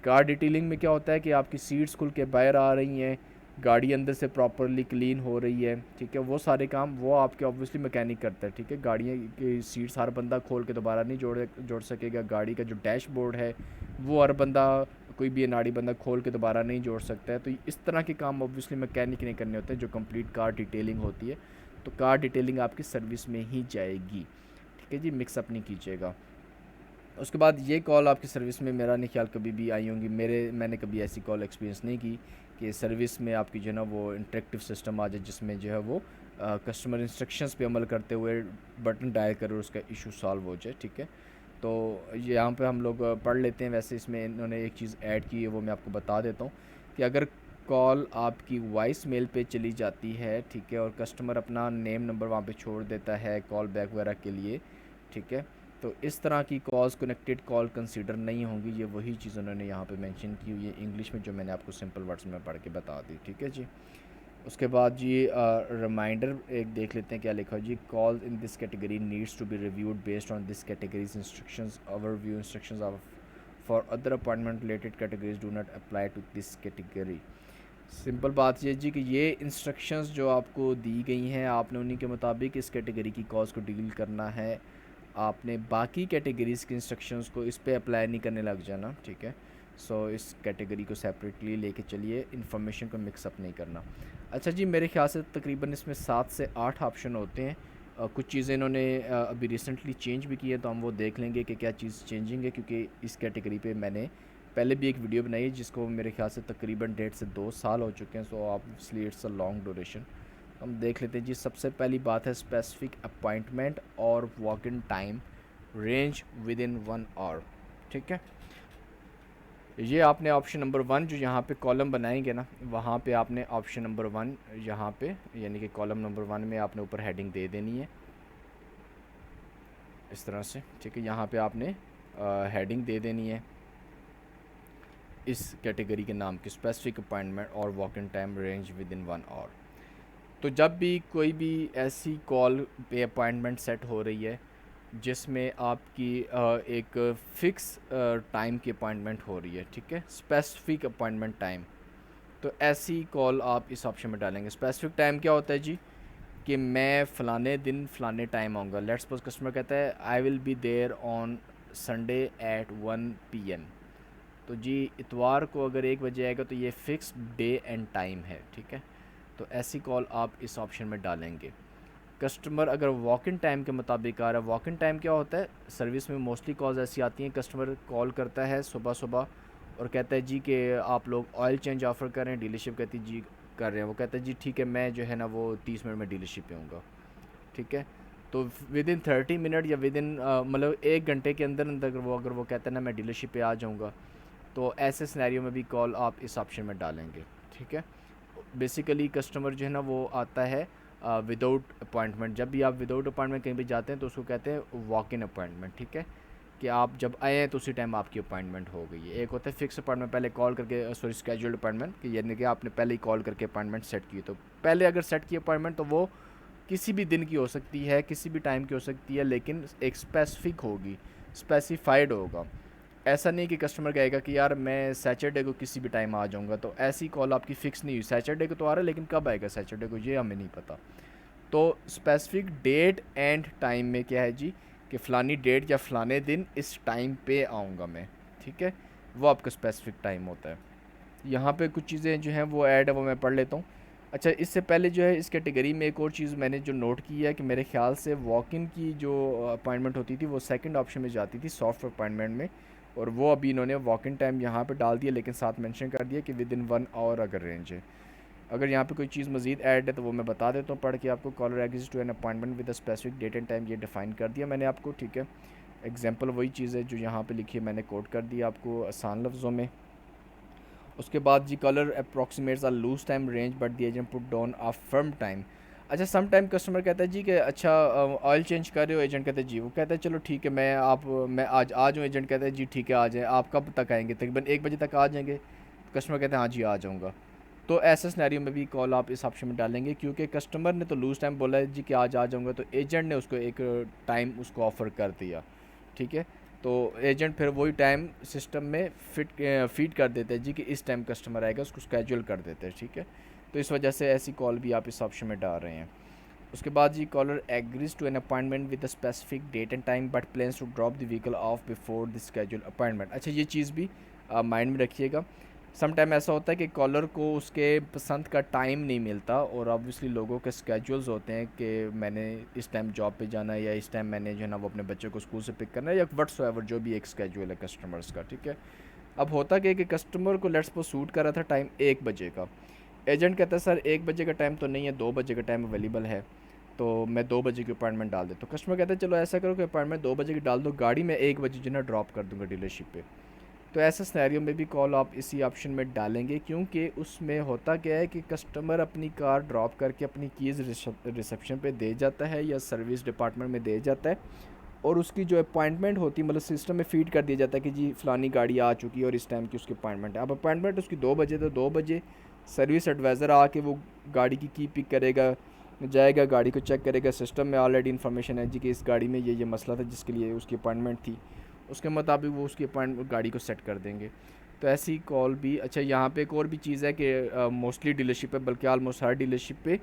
Speaker 1: कार डिटेलिंग में क्या होता है कि आपकी सीट्स खुल के बाहर आ रही हैं, गाड़ी अंदर से प्रॉपरली क्लीन हो रही है, ठीक है। वो सारे काम वो आपके ऑब्वियसली मैकेनिक करता है, ठीक है। गाड़ियाँ की सीट्स हर बंदा खोल के दोबारा नहीं जोड़ सकेगा। गाड़ी का जो डैशबोर्ड है वो हर बंदा, कोई भी अनाड़ी बंदा खोल के दोबारा नहीं जोड़ सकता है। तो इस तरह के काम ऑब्वियसली मैकेनिक नहीं करने होते हैं, जो कंप्लीट कार डिटेलिंग होती है। तो कार डिटेलिंग आपकी सर्विस में ही जाएगी, ठीक है जी, मिक्सअप नहीं कीजिएगा। उसके बाद ये कॉल आपकी सर्विस में मेरा नहीं ख्याल कभी भी आई होंगी, मैंने कभी ऐसी कॉल एक्सपीरियंस नहीं की कि सर्विस में आपकी जो है ना वो इंटरेक्टिव सिस्टम आ जाए, जिसमें जो है वो कस्टमर इंस्ट्रक्शंस पे अमल करते हुए बटन डायल कर उसका इशू सॉल्व हो जाए, ठीक है। तो यहाँ पे हम लोग पढ़ लेते हैं। वैसे इसमें इन्होंने एक चीज़ ऐड की है, वो मैं आपको बता देता हूँ कि अगर कॉल आपकी वॉइस मेल पे चली जाती है, ठीक है, और कस्टमर अपना नेम नंबर वहाँ पे छोड़ देता है कॉल बैक वगैरह के लिए, ठीक है, तो इस तरह की कॉल्स कनेक्टेड कॉल कंसीडर नहीं होंगी। ये वही चीज़ उन्होंने यहाँ पे मेंशन की हुई है इंग्लिश में, जो मैंने आपको सिंपल वर्ड्स में पढ़ के बता दी, ठीक है जी। उसके बाद जी रिमाइंडर एक देख लेते हैं क्या लिखा है जी। Call in this category needs to be reviewed based on this categories instructions. Overview instructions of for other appointment related categories do not apply to this category. Simple बात ये जी कि ये इंस्ट्रक्शंस जो आपको दी गई हैं, आपने उन्हीं के मुताबिक इस कैटेगरी की कॉल्स को डील करना है। आपने बाकी कैटेगरीज़ के इंस्ट्रक्शंस को इस पे अप्लाई नहीं करने लग जाना, ठीक है। सो इस कैटेगरी को सेपरेटली लेके चलिए, इन्फॉर्मेशन को मिक्सअप नहीं करना। अच्छा जी, मेरे ख्याल से तकरीबन इसमें 7 से 8 ऑप्शन होते हैं। कुछ चीज़ें इन्होंने अभी रिसेंटली चेंज भी की है, तो हम वो देख लेंगे कि क्या चीज़ चेंजिंग है, क्योंकि इस कैटेगरी पे मैंने पहले भी एक वीडियो बनाई जिसको मेरे ख्याल से तकरीबन 1.5 से 2 साल हो चुके हैं। So obviously it's a long duration. हम देख लेते हैं जी। सबसे पहली बात है स्पेसिफिक अपॉइंटमेंट और walk in time range within 1 hour, ठीक है। ये आपने ऑप्शन नंबर 1 जो यहाँ पे कॉलम बनाएंगे ना, वहाँ पे आपने ऑप्शन नंबर 1 यहाँ पे यानी कि कॉलम नंबर 1 में आपने ऊपर हेडिंग दे देनी है इस तरह से, ठीक है। यहाँ पे आपने हेडिंग दे देनी है इस कैटेगरी के नाम की, स्पेसिफिक अपॉइंटमेंट और walk in time range within 1 hour. तो जब भी कोई भी ऐसी कॉल पे अपॉइंटमेंट सेट हो रही है जिसमें आपकी एक फ़िक्स टाइम की अपॉइंटमेंट हो रही है, ठीक है, स्पेसिफिक अपॉइंटमेंट टाइम, तो ऐसी कॉल आप इस ऑप्शन में डालेंगे। स्पेसिफिक टाइम क्या होता है जी कि मैं फ़लाने दिन फ़लाने टाइम आऊँगा। लेट्स सपोज कस्टमर कहता है I will be there on Sunday at 1 PM। तो जी इतवार को अगर 1 बजे आएगा तो ये फ़िक्स डे एंड टाइम है, ठीक है। तो ऐसी कॉल आप इस ऑप्शन में डालेंगे। कस्टमर अगर वॉक इन टाइम के मुताबिक आ रहा है, वॉक इन टाइम क्या होता है, सर्विस में मोस्टली कॉल्स ऐसी आती हैं, कस्टमर कॉल करता है सुबह सुबह और कहता है जी कि आप लोग ऑयल चेंज ऑफ़र कर रहे हैं, डीलरशिप कहती जी कर रहे हैं, वो कहता है जी ठीक है मैं जो है ना वो 30 मिनट में डीलरशिप पे आऊँगा, ठीक है। तो विद इन 30 मिनट या विद इन मतलब 1 घंटे के अंदर अंदर अगर वो कहता है ना मैं डीलरशिप पे आ जाऊँगा, तो ऐसे सिनेरियो में भी कॉल आप इस ऑप्शन में डालेंगे, ठीक है। बेसिकली कस्टमर जो है ना वो आता है विदाउट अपॉइंटमेंट। जब भी आप विदाउट अपॉइंटमेंट कहीं भी जाते हैं तो उसको कहते हैं वॉक इन अपॉइंटमेंट, ठीक है, कि आप जब आए हैं तो उसी टाइम आपकी अपॉइंटमेंट हो गई है। एक होता है फिक्स अपॉइंटमेंट, पहले कॉल करके सॉरी स्केड्यूल्ड अपॉइंटमेंट, कि यानी कि आपने पहले ही कॉल करके अपॉइंटमेंट सेट की। तो पहले अगर सेट की अपॉइंटमेंट तो वो किसी भी दिन की हो सकती है, किसी भी टाइम की हो सकती है, लेकिन एक स्पेसिफिक होगी, स्पेसिफाइड होगा। ऐसा नहीं कि कस्टमर कहेगा कि यार मैं सैटरडे को किसी भी टाइम आ जाऊंगा, तो ऐसी कॉल आपकी फ़िक्स नहीं हुई। सैटरडे को तो आ रहा है लेकिन कब आएगा सैटरडे को ये हमें नहीं पता। तो स्पेसिफिक डेट एंड टाइम में क्या है जी कि फ़लानी डेट या फ़लाने दिन इस टाइम पे आऊँगा मैं, ठीक है, वो आपका स्पेसिफिक टाइम होता है। यहाँ पे कुछ चीज़ें जो हैं वो ऐड है, वो मैं पढ़ लेता हूँ। अच्छा, इससे पहले जो है इस कैटेगरी में एक और चीज़ मैंने जो नोट की है कि मेरे ख्याल से वॉक इन की जो अपॉइंटमेंट होती थी वो सेकंड ऑप्शन में जाती थी सॉफ्ट अपॉइंटमेंट में, और वो अभी इन्होंने वॉक इन टाइम यहाँ पे डाल दिया, लेकिन साथ मेंशन कर दिया कि विद इन 1 आवर अगर रेंज है। अगर यहाँ पे कोई चीज़ मज़ीद ऐड है तो वो मैं बता देता हूँ पढ़ के आपको। Caller agrees to an appointment with a specific date and time, ये डिफ़ाइन कर दिया मैंने आपको, ठीक है। एग्जांपल वही चीज़ है जो यहाँ पे लिखी है, मैंने कोट कर दिया आपको आसान लफ्ज़ों में। उसके बाद जी, caller approximates a loose time range but the agent put down a firm time. अच्छा, सम टाइम कस्टमर कहता है जी कि अच्छा ऑयल चेंज कर रहे हो, एजेंट कहता है जी, वो कहता है चलो ठीक है मैं आज आ जाऊँ, एजेंट कहता है जी ठीक है आ जाएँ, आप कब तक आएंगे, तकरीबन 1 बजे तक आ जाएंगे, कस्टमर कहते हैं हाँ जी आ जाऊँगा। तो ऐसे सिनेरियो में भी कॉल आप इस ऑप्शन में डालेंगे, क्योंकि कस्टमर ने तो लूज़ टाइम बोला है जी कि आज आ जाऊँगा, तो एजेंट ने उसको एक टाइम उसको ऑफ़र कर दिया, ठीक है। तो एजेंट फिर वही टाइम सिस्टम में फीड कर देते हैं जी कि इस टाइम कस्टमर आएगा, उसको स्केड्यूल कर देते हैं, ठीक है। तो इस वजह से ऐसी कॉल भी आप इस ऑप्शन में डाल रहे हैं। उसके बाद जी, caller agrees to an appointment with a specific date and time but plans to drop the vehicle off before the scheduled appointment. अच्छा, ये चीज़ भी माइंड में रखिएगा। सम टाइम ऐसा होता है कि कॉलर को उसके पसंद का टाइम नहीं मिलता, और ऑब्वियसली लोगों के स्केड्यूल्स होते हैं कि मैंने इस टाइम जॉब पे जाना है, या इस टाइम मैंने जो है ना वो अपने बच्चे को स्कूल से पिक करना है, या व्हाट्सएवर जो भी एक स्केड्यूल है कस्टमर्स का, ठीक है। अब होता क्या है कि कस्टमर को लेट्स सपोज सूट कर रहा था टाइम 1 बजे का, एजेंट कहता है सर 1 बजे का टाइम तो नहीं है, 2 बजे का टाइम अवेलेबल है, तो मैं 2 बजे की अपॉइंटमेंट डाल देता हूँ। कस्टमर कहता है चलो ऐसा करो कि अपॉइंटमेंट 2 बजे की डाल दो, गाड़ी मैं 1 बजे जो है ना ड्रॉप कर दूँगा डीलरशिप पे। तो ऐसे सिनेरियो में भी कॉल आप इसी ऑप्शन में डालेंगे, क्योंकि उसमें होता क्या है कि कस्टमर अपनी कार ड्रॉप करके अपनी कीज़ रिसेप्शन पे दे जाता है या सर्विस डिपार्टमेंट में दे जाता है, और उसकी जो अपॉइंटमेंट होती है मतलब सिस्टम में फ़ीड कर दिया जाता है कि जी फ़लानी गाड़ी आ चुकी है और इस टाइम की उसकी अपॉइंटमेंट है। अब अपॉइंटमेंट उसकी 2 बजे, तो 2 बजे सर्विस एडवाइज़र आके वो गाड़ी की पिक करेगा, जाएगा, गाड़ी को चेक करेगा, सिस्टम में ऑलरेडी इन्फॉर्मेशन है जी कि इस गाड़ी में ये मसला था जिसके लिए उसकी अपॉइंटमेंट थी, उसके मुताबिक वो उसकी अपॉइंटमेंट गाड़ी को सेट कर देंगे। तो ऐसी कॉल भी। अच्छा, यहाँ पे एक और भी चीज़ है कि मोस्टली डीलरशिप पे, बल्कि आलमोस्ट हर डीलरशिप पे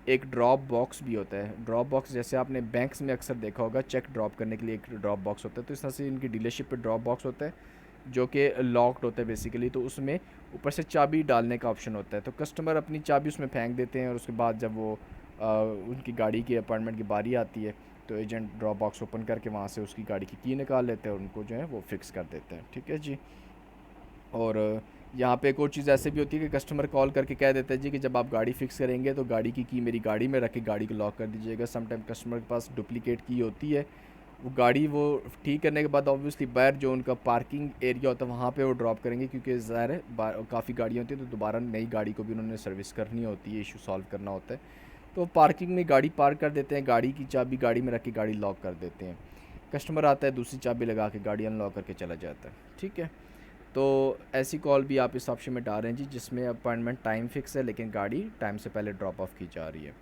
Speaker 1: एक ड्रॉप बॉक्स भी होता है। ड्रॉप बॉक्स जैसे आपने बैंक्स में अक्सर देखा होगा, चेक ड्रॉप करने के लिए एक ड्रॉप बॉक्स होता है, तो इस तरह से इनकी डीलरशिप पे ड्रॉप बॉक्स होता है जो कि लॉक्ड होता है बेसिकली। तो उसमें ऊपर से चाबी डालने का ऑप्शन होता है, तो कस्टमर अपनी चाबी उसमें फेंक देते हैं, और उसके बाद जब वो उनकी गाड़ी की अपॉइंटमेंट की बारी आती है तो एजेंट ड्रॉप बॉक्स ओपन करके वहाँ से उसकी गाड़ी की निकाल लेते हैं और उनको जो है वो फिक्स कर देते हैं, ठीक है जी। और यहाँ पे एक और चीज़ ऐसे भी होती है कि कस्टमर कॉल करके कह देता है जी कि जब आप गाड़ी फ़िक्स करेंगे तो गाड़ी की मेरी गाड़ी में रख के गाड़ी को लॉक कर दीजिएगा। समटाइम कस्टमर के पास डुप्लीकेट की होती है, वो गाड़ी वो ठीक करने के बाद ऑब्वियसली बाहर जो उनका पार्किंग एरिया होता है वहाँ पे वो ड्रॉप करेंगे, क्योंकि ज़ाहिर है काफ़ी गाड़ियाँ होती है तो दोबारा नई गाड़ी को भी उन्होंने सर्विस करनी होती है, इशू सॉल्व करना होता है। तो पार्किंग में गाड़ी पार्क कर देते हैं, गाड़ी की चाबी गाड़ी में रख के गाड़ी लॉक कर देते हैं। कस्टमर आता है, दूसरी चाबी लगा के गाड़ी अनलॉक करके चला जाता है, ठीक है। तो ऐसी कॉल भी आप इस ऑप्शन में डाल रहे हैं जी, जिसमें अपॉइंटमेंट टाइम फिक्स है लेकिन गाड़ी टाइम से पहले ड्रॉप ऑफ की जा रही है।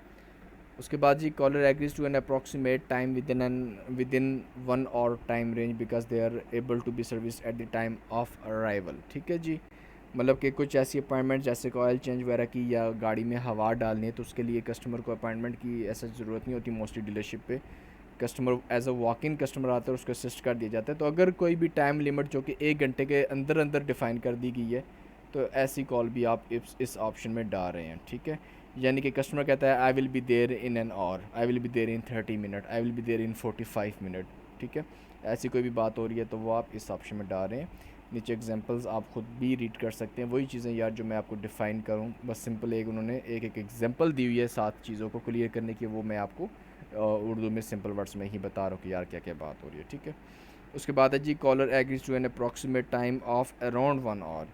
Speaker 1: उसके बाद जी, caller agrees to an approximate time within 1 hour time range because they are able to be service at the time of arrival, ठीक है जी। मतलब कि कुछ ऐसी अपॉइंटमेंट जैसे कि ऑयल चेंज वगैरह की या गाड़ी में हवा डालनी है, तो उसके लिए कस्टमर को अपॉइंटमेंट की ऐसा ज़रूरत नहीं होती मोस्टली डीलरशिप पे। Customer as a walk in customer आता है, उसको असिस्ट कर दिया जाता है। तो अगर कोई भी टाइम लिमिट जो कि 1 घंटे के अंदर अंदर डिफ़ाइन कर दी गई है, तो ऐसी कॉल भी आप इस ऑप्शन में डाल रहे हैं, ठीक है। यानी कि कस्टमर कहता है I will be there in an hour, I will be there in 30 minute, I will be there in 45 minute, ठीक है। ऐसी कोई भी बात हो रही है तो वो आप इस ऑप्शन में डाल रहे हैं। नीचे एग्जांपल्स आप खुद भी रीड कर सकते हैं, वही चीज़ें यार जो मैं आपको डिफ़ाइन करूँ, बस सिंपल एक उन्होंने एक एग्जांपल दी हुई है 7 चीज़ों को क्लियर करने की, वो मैं आपको उर्दू में सिंपल वर्ड्स में ही बता रहा हूँ कि यार क्या क्या बात हो रही है, ठीक है। उसके बाद है जी, caller agrees to an approximate time of around 1 hour,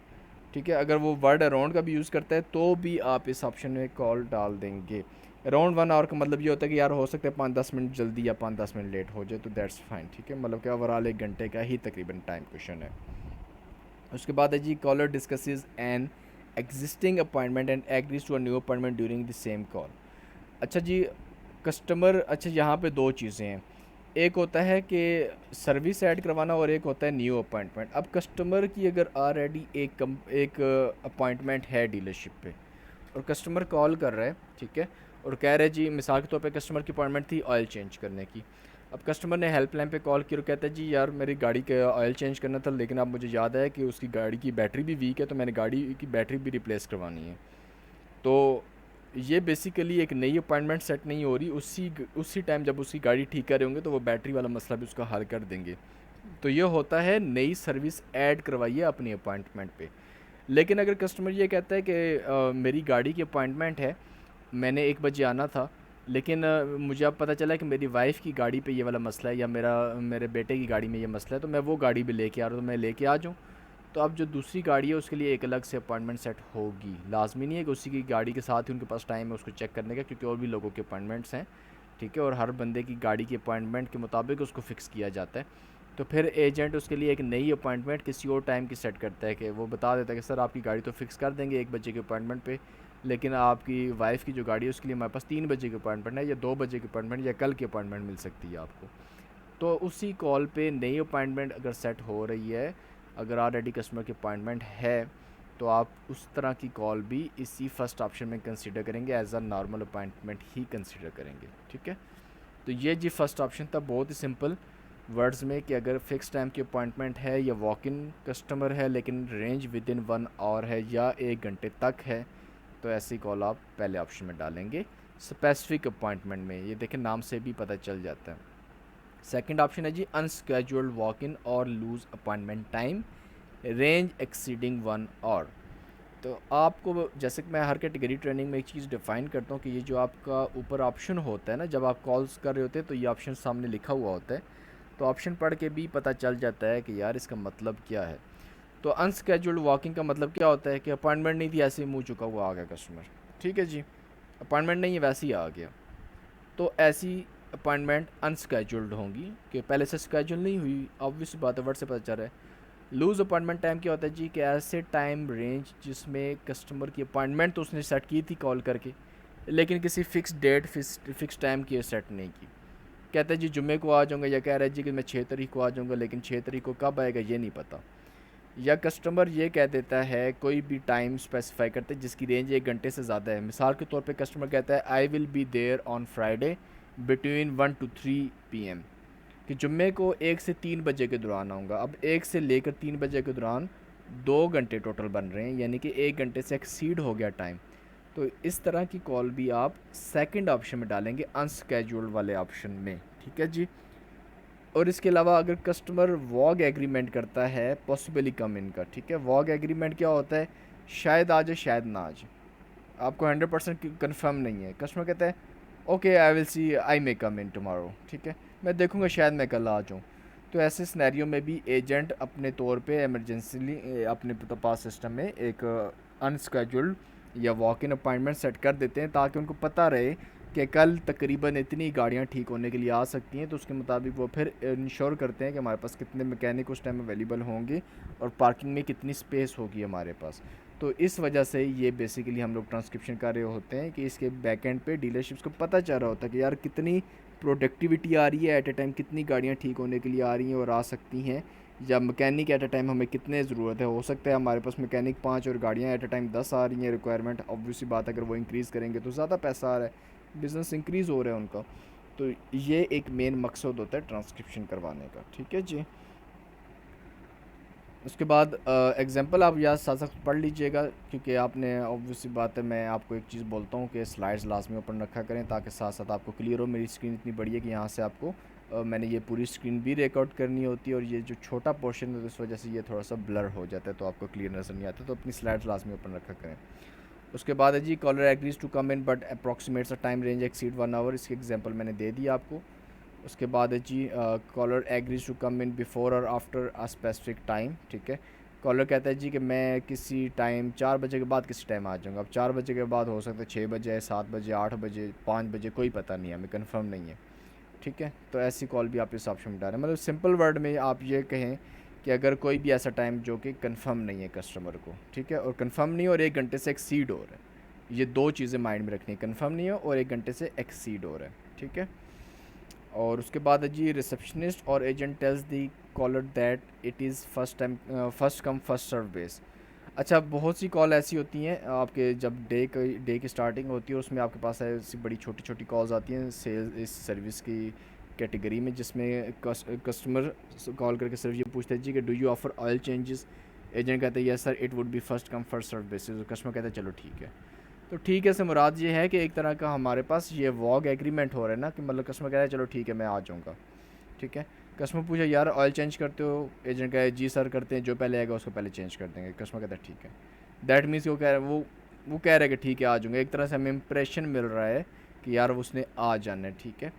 Speaker 1: ठीक है। अगर वो वर्ड अराउंड का भी यूज़ करता है तो भी आप इस ऑप्शन में कॉल डाल देंगे। अराउंड 1 आवर का मतलब ये होता है कि यार हो सकता है 5-10 मिनट जल्दी या 5-10 मिनट लेट हो जाए, तो दैट्स फाइन, ठीक है। मतलब कि ओवरऑल 1 घंटे का ही तकरीबन टाइम क्वेश्चन है। उसके बाद है जी, caller discusses an existing appointment and agrees to a new appointment during the same call. अच्छा जी, कस्टमर, अच्छा यहाँ पे 2 चीज़ें हैं, एक होता है कि सर्विस ऐड करवाना और एक होता है न्यू अपॉइंटमेंट। अब कस्टमर की अगर ऑलरेडी एक अपॉइंटमेंट है डीलरशिप पे और कस्टमर कॉल कर रहा है, ठीक है, और कह रहे जी, मिसाल के तौर पे कस्टमर की अपॉइंटमेंट थी ऑयल चेंज करने की, अब कस्टमर ने हेल्पलाइन पे कॉल की और कहता है जी यार मेरी गाड़ी का ऑयल चेंज करना था, लेकिन अब मुझे याद है कि उसकी गाड़ी की बैटरी भी वीक है, तो मैंने गाड़ी की बैटरी भी रिप्लेस करवानी है। तो ये बेसिकली एक नई अपॉइंटमेंट सेट नहीं हो रही, उसी टाइम जब उसकी गाड़ी ठीक कर रहे होंगे तो वो बैटरी वाला मसला भी उसका हल कर देंगे। तो ये होता है नई सर्विस ऐड करवाइए अपनी अपॉइंटमेंट पे। लेकिन अगर कस्टमर ये कहता है कि मेरी गाड़ी की अपॉइंटमेंट है, मैंने 1 बजे आना था, लेकिन मुझे अब पता चला कि मेरी वाइफ़ की गाड़ी पे ये वाला मसला है या मेरे बेटे की गाड़ी में ये मसला है, तो मैं वो गाड़ी भी लेके आ रहा हूँ, तो मैं लेके आ जाऊँ। तो अब जो दूसरी गाड़ी है उसके लिए एक अलग से अपॉइंटमेंट सेट होगी। लाज़मी नहीं है कि उसी की गाड़ी के साथ ही उनके पास टाइम है उसको चेक करने का, क्योंकि और भी लोगों के अपॉइंटमेंट्स हैं, ठीक है, और हर बंदे की गाड़ी की अपॉइंटमेंट के मुताबिक उसको फ़िक्स किया जाता है। तो फिर एजेंट उसके लिए एक नई अपॉइंटमेंट किसी और टाइम की सेट करता है, कि वो बता देता है कि सर आपकी गाड़ी तो फ़िक्स कर देंगे 1 बजे के अपॉइंटमेंट पे, लेकिन आपकी वाइफ़ की जो गाड़ी है उसके लिए हमारे पास 3 बजे की अपॉइंटमेंट है, या 2 बजे की अपॉइंटमेंट, या कल की अपॉइंटमेंट मिल सकती है आपको। तो उसी कॉल पे नई अपॉइंटमेंट अगर सेट हो रही है, अगर ऑलरेडी कस्टमर की अपॉइंटमेंट है, तो आप उस तरह की कॉल भी इसी फर्स्ट ऑप्शन में कंसीडर करेंगे, एज अ नॉर्मल अपॉइंटमेंट ही कंसीडर करेंगे, ठीक है। तो ये जी फर्स्ट ऑप्शन था, बहुत ही सिंपल वर्ड्स में, कि अगर फ़िक्स टाइम की अपॉइंटमेंट है या वॉक इन कस्टमर है लेकिन रेंज विद इन 1 आवर है या 1 घंटे तक है, तो ऐसी कॉल आप पहले ऑप्शन में डालेंगे। स्पेसिफिक अपॉइंटमेंट में, ये देखें नाम से भी पता चल जाता है। सेकंड ऑप्शन है जी अनस्केड्यूल्ड वॉक इन और loose appointment time, range exceeding 1 hour. तो आपको, जैसे कि मैं हर कैटेगरी ट्रेनिंग में एक चीज़ डिफ़ाइन करता हूँ कि ये जो आपका ऊपर ऑप्शन होता है ना, जब आप कॉल्स कर रहे होते हैं तो ये ऑप्शन सामने लिखा हुआ होता है, तो ऑप्शन पढ़ के भी पता चल जाता है कि यार इसका मतलब क्या है। तो अनस्केड्यूल्ड वॉकिंग का मतलब क्या होता है कि अपॉइंटमेंट नहीं थी, ऐसे ही मुँह चुका हुआ आ गया कस्टमर, ठीक है जी, अपॉइंटमेंट नहीं है वैसे ही आ गया। तो ऐसी अपॉइंटमेंट अनस्केड्यूल्ड होंगी, कि पहले से स्केड्यूल नहीं हुई, ऑब्वियस बात है, वर्ड से पता चल रहा है। लूज़ अपॉइंटमेंट टाइम क्या होता है जी, कि ऐसे टाइम रेंज जिसमें कस्टमर की अपॉइंटमेंट तो उसने सेट की थी कॉल करके, लेकिन किसी फ़िक्स डेट फ़िक्स टाइम की सेट नहीं की। कहता है जी जुम्मे को आ जाऊँगा, या कह रहा है जी कि मैं 6 तारीख को आ जाऊँगा, लेकिन 6 तारीख को कब आएगा ये नहीं पता। या कस्टमर ये कह देता है, कोई भी टाइम स्पेसिफाई करते हैं जिसकी रेंज 1 घंटे से ज़्यादा है। मिसाल के तौर पे कस्टमर कहता है I will be there on Friday between 1 to 3 PM, कि जुम्मे को 1 से 3 बजे के दौरान आऊँगा। अब 1 से लेकर 3 बजे के दौरान 2 घंटे टोटल बन रहे हैं, यानी कि 1 घंटे से एक्सीड हो गया टाइम। तो इस तरह की कॉल भी आप सेकंड ऑप्शन में डालेंगे, अनस्केड्यूल्ड वाले ऑप्शन में, ठीक है जी। और इसके अलावा अगर कस्टमर वॉग एग्रीमेंट करता है पॉसिबली कम इन का, ठीक है, वॉग एग्रीमेंट क्या होता है, शायद आ जाए शायद ना आ जाए, आपको 100% कन्फर्म नहीं है। कस्टमर कहता है okay I will see I may come in tomorrow, ठीक है, मैं देखूंगा शायद मैं कल आ जाऊँ। तो ऐसे सिनेरियो में भी एजेंट अपने तौर पे इमरजेंसीली अपने पास सिस्टम में एक अनस्केड्यूल्ड या वॉक इन अपॉइंटमेंट सेट कर देते हैं, ताकि उनको पता रहे कि कल तकरीबन इतनी गाड़ियाँ ठीक होने के लिए आ सकती हैं। तो उसके मुताबिक वो फिर इंश्योर करते हैं कि हमारे पास कितने मैकेनिक उस टाइम अवेलेबल होंगे और पार्किंग में कितनी स्पेस होगी हमारे पास। तो इस वजह से ये बेसिकली हम लोग ट्रांसक्रिप्शन कर रहे होते हैं कि इसके बैक एंड पे डीलरशिप्स को पता चल रहा होता है कि यार कितनी प्रोडक्टिविटी आ रही है एट ए टाइम, कितनी गाड़ियाँ ठीक होने के लिए आ रही हैं और आ सकती हैं, या मैकेनिक एट ए टाइम हमें कितने ज़रूरत है। हो सकता है हमारे पास मैकेनिक 5 और गाड़ियाँ एट ए टाइम 10 आ रही हैं रिक्वायरमेंट, ऑब्वियसली बात अगर वो इंक्रीज़ करेंगे तो ज़्यादा पैसा आ रहा है, बिज़नेस इंक्रीज़ हो रहा है उनका। तो ये एक मेन मकसद होता है ट्रांसक्रिप्शन करवाने का, ठीक है जी। उसके बाद एग्जांपल आप याद साथ साथ पढ़ लीजिएगा, क्योंकि आपने ऑब्वियसली बात है, मैं आपको एक चीज़ बोलता हूँ कि स्लाइड्स लाजमी ओपन रखा करें ताकि साथ साथ आपको क्लियर हो। मेरी स्क्रीन इतनी बड़ी है कि यहाँ से आपको मैंने ये पूरी स्क्रीन भी रिकॉर्ड करनी होती है, और ये जो छोटा पोर्शन है तो इस वजह से ये थोड़ा सा ब्लर हो जाता है, तो आपको क्लियर नज़र नहीं आता, तो अपनी स्लाइड्स लाजमी ओपन रखा करें। उसके बाद है जी caller agrees to come in but approximates a time range exceed 1 hour, इसकी एग्जांपल मैंने दे दी आपको। उसके बाद है जी caller agrees to come in before और आफ्टर अ स्पेसिफिक टाइम, ठीक है। कॉलर कहता है जी कि मैं किसी टाइम 4 बजे के बाद किसी टाइम आ जाऊँगा। अब 4 बजे के बाद हो सकता है 6 बजे, 7 बजे, 8 बजे, 5 बजे, कोई पता नहीं है, हमें कंफर्म नहीं है, ठीक है। तो ऐसी कॉल भी आप इस ऑप्शन में डालें, मतलब सिंपल वर्ड में आप ये कहें कि अगर कोई भी ऐसा टाइम जो कि कंफर्म नहीं है कस्टमर को, ठीक है, और कंफर्म नहीं हो और 1 घंटे से एक्सीड हो रहा है, ये 2 चीज़ें माइंड में रखनी है, कंफर्म नहीं हो और 1 घंटे से एक्सीड हो रहा है, ठीक है। और उसके बाद है जी रिसेप्शनिस्ट और agent tells the caller that it is first come first serve base. अच्छा, बहुत सी कॉल ऐसी होती हैं आपके, जब डे की स्टार्टिंग होती है उसमें आपके पास ऐसी बड़ी छोटी छोटी कॉल्स आती हैं सेल्स इस सर्विस की कैटेगरी में, जिसमें कस्टमर कॉल करके सिर्फ ये पूछता है जी कि do you offer oil changes. Agent कहता है yes sir it would be first come first serve basis. Customer कहता है चलो ठीक है। तो ठीक है से मुराद ये है कि एक तरह का हमारे पास ये वॉग एग्रीमेंट हो रहा है ना, कि मतलब कस्टमर कहता है चलो ठीक है मैं आ जाऊँगा, ठीक है। कस्टमर पूछा यार ऑयल चेंज करते हो, एजेंट कहे जी सर करते हैं, जो पहले आएगा उसको पहले चेंज कर देंगे। कस्टमर कहता है ठीक है। दैट मीन्स वो कह रहा है वो कह रहा है कि ठीक है आ जाऊँगा। एक तरह से हमें इंप्रेशन मिल रहा है कि यार उसने आ जाना है, ठीक है।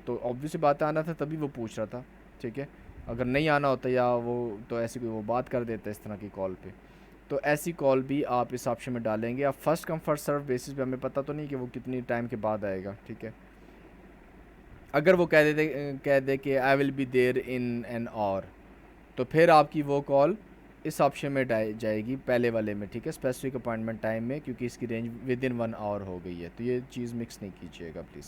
Speaker 1: तो ऑब्वियसली बात आना था तभी वो पूछ रहा था, ठीक है। अगर नहीं आना होता या वो तो ऐसी कोई वो बात कर देता इस तरह की कॉल पे। तो ऐसी कॉल भी आप इस ऑप्शन में डालेंगे। आप first come first serve basis पे, हमें पता तो नहीं कि वो कितनी टाइम के बाद आएगा, ठीक है। अगर वो कह दे कि I will be there in an hour, तो फिर आपकी वो कॉल इस ऑप्शन में जाएगी पहले वाले में, ठीक है, स्पेसिफिक अपॉइंटमेंट टाइम में, क्योंकि इसकी रेंज विद इन 1 आवर हो गई है। तो ये चीज़ मिक्स नहीं कीजिएगा प्लीज़।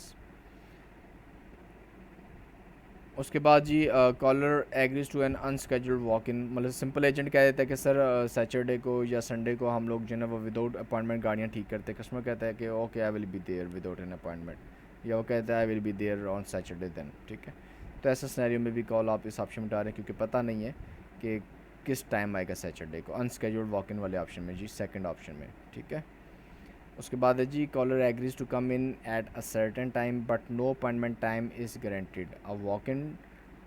Speaker 1: उसके बाद जी caller agrees to an unscheduled walk in, मतलब सिंपल एजेंट कह देता है कि सर सैटरडे को या संडे को हम लोग जो है ना वो विदाउट अपॉइंटमेंट गाड़ियाँ ठीक करते हैं। कस्टमर कहता है कि okay I will be there without an appointment, या वो कहता है I will be there on Saturday then, ठीक है। तो ऐसा सिनेरियो में भी कॉल आप इस ऑप्शन में डालें, क्योंकि पता नहीं है कि किस टाइम आएगा सैटरडे को, अनस्केड्यूल्ड वॉक इन वाले ऑप्शन में जी, सेकेंड ऑप्शन में, ठीक है। उसके बाद है जी caller agrees to come in at a certain time but no appointment time is guaranteed. A walk in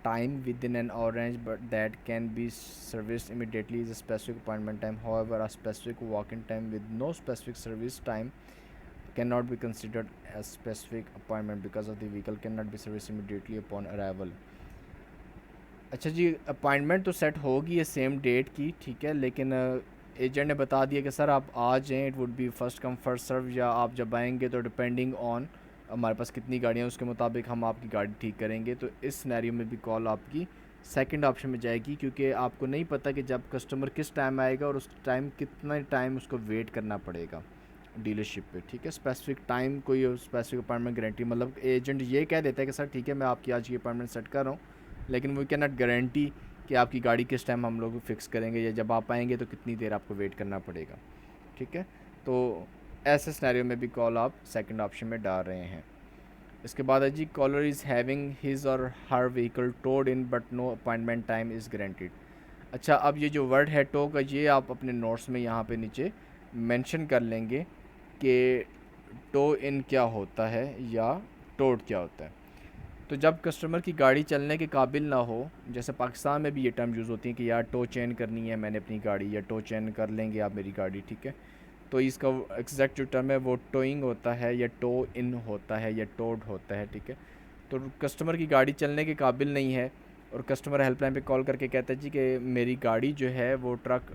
Speaker 1: time within an hour range but that can be serviced immediately is a specific appointment time. However, a specific walk-in time with no specific service time cannot be considered as specific appointment because of the vehicle cannot be serviced immediately upon arrival. अच्छा जी, appointment तो set होगी है same date की, ठीक है, लेकिन agent ने बता दिया कि सर आप आ जाएँ, it would be first come first serve, या आप जब आएंगे तो डिपेंडिंग ऑन हमारे पास कितनी गाड़ियाँ उसके मुताबिक हम आपकी गाड़ी ठीक करेंगे। तो इस सिनेरियो में भी कॉल आपकी सेकंड ऑप्शन में जाएगी, क्योंकि आपको नहीं पता कि जब कस्टमर किस टाइम आएगा और उस टाइम कितना टाइम उसको वेट करना पड़ेगा डीलरशिप पे, ठीक है। स्पेसिफिक टाइम कोई स्पेसिफिक अपॉइंटमेंट गारंटी, मतलब एजेंट ये कह देता है कि सर ठीक है मैं आपकी आज की अपॉइंटमेंट सेट कर रहा हूँ, लेकिन वी कैन नॉट गारंटी कि आपकी गाड़ी किस टाइम हम लोग फिक्स करेंगे या जब आप आएंगे तो कितनी देर आपको वेट करना पड़ेगा, ठीक है। तो ऐसे सिनेरियो में भी कॉल आप सेकंड ऑप्शन में डाल रहे हैं। इसके बाद है जी caller is having his or her vehicle towed in but no appointment time is guaranteed. अच्छा, अब ये जो वर्ड है टो का, ये आप अपने नोट्स में यहाँ पे नीचे मेंशन कर लेंगे कि टो इन क्या होता है या टोड क्या होता है। तो जब कस्टमर की गाड़ी चलने के काबिल ना हो, जैसे पाकिस्तान में भी ये टर्म यूज़ होती है कि यार टो चेन करनी है मैंने अपनी गाड़ी, या टो चेन कर लेंगे आप मेरी गाड़ी, ठीक है। तो इसका एग्जैक्ट जो टर्म है वो टोइंग होता है या टो इन होता है या टोड होता है, ठीक है। तो कस्टमर की गाड़ी चलने के काबिल नहीं है और कस्टमर हेल्पलाइन पे कॉल करके कहता है जी कि मेरी गाड़ी जो है वो ट्रक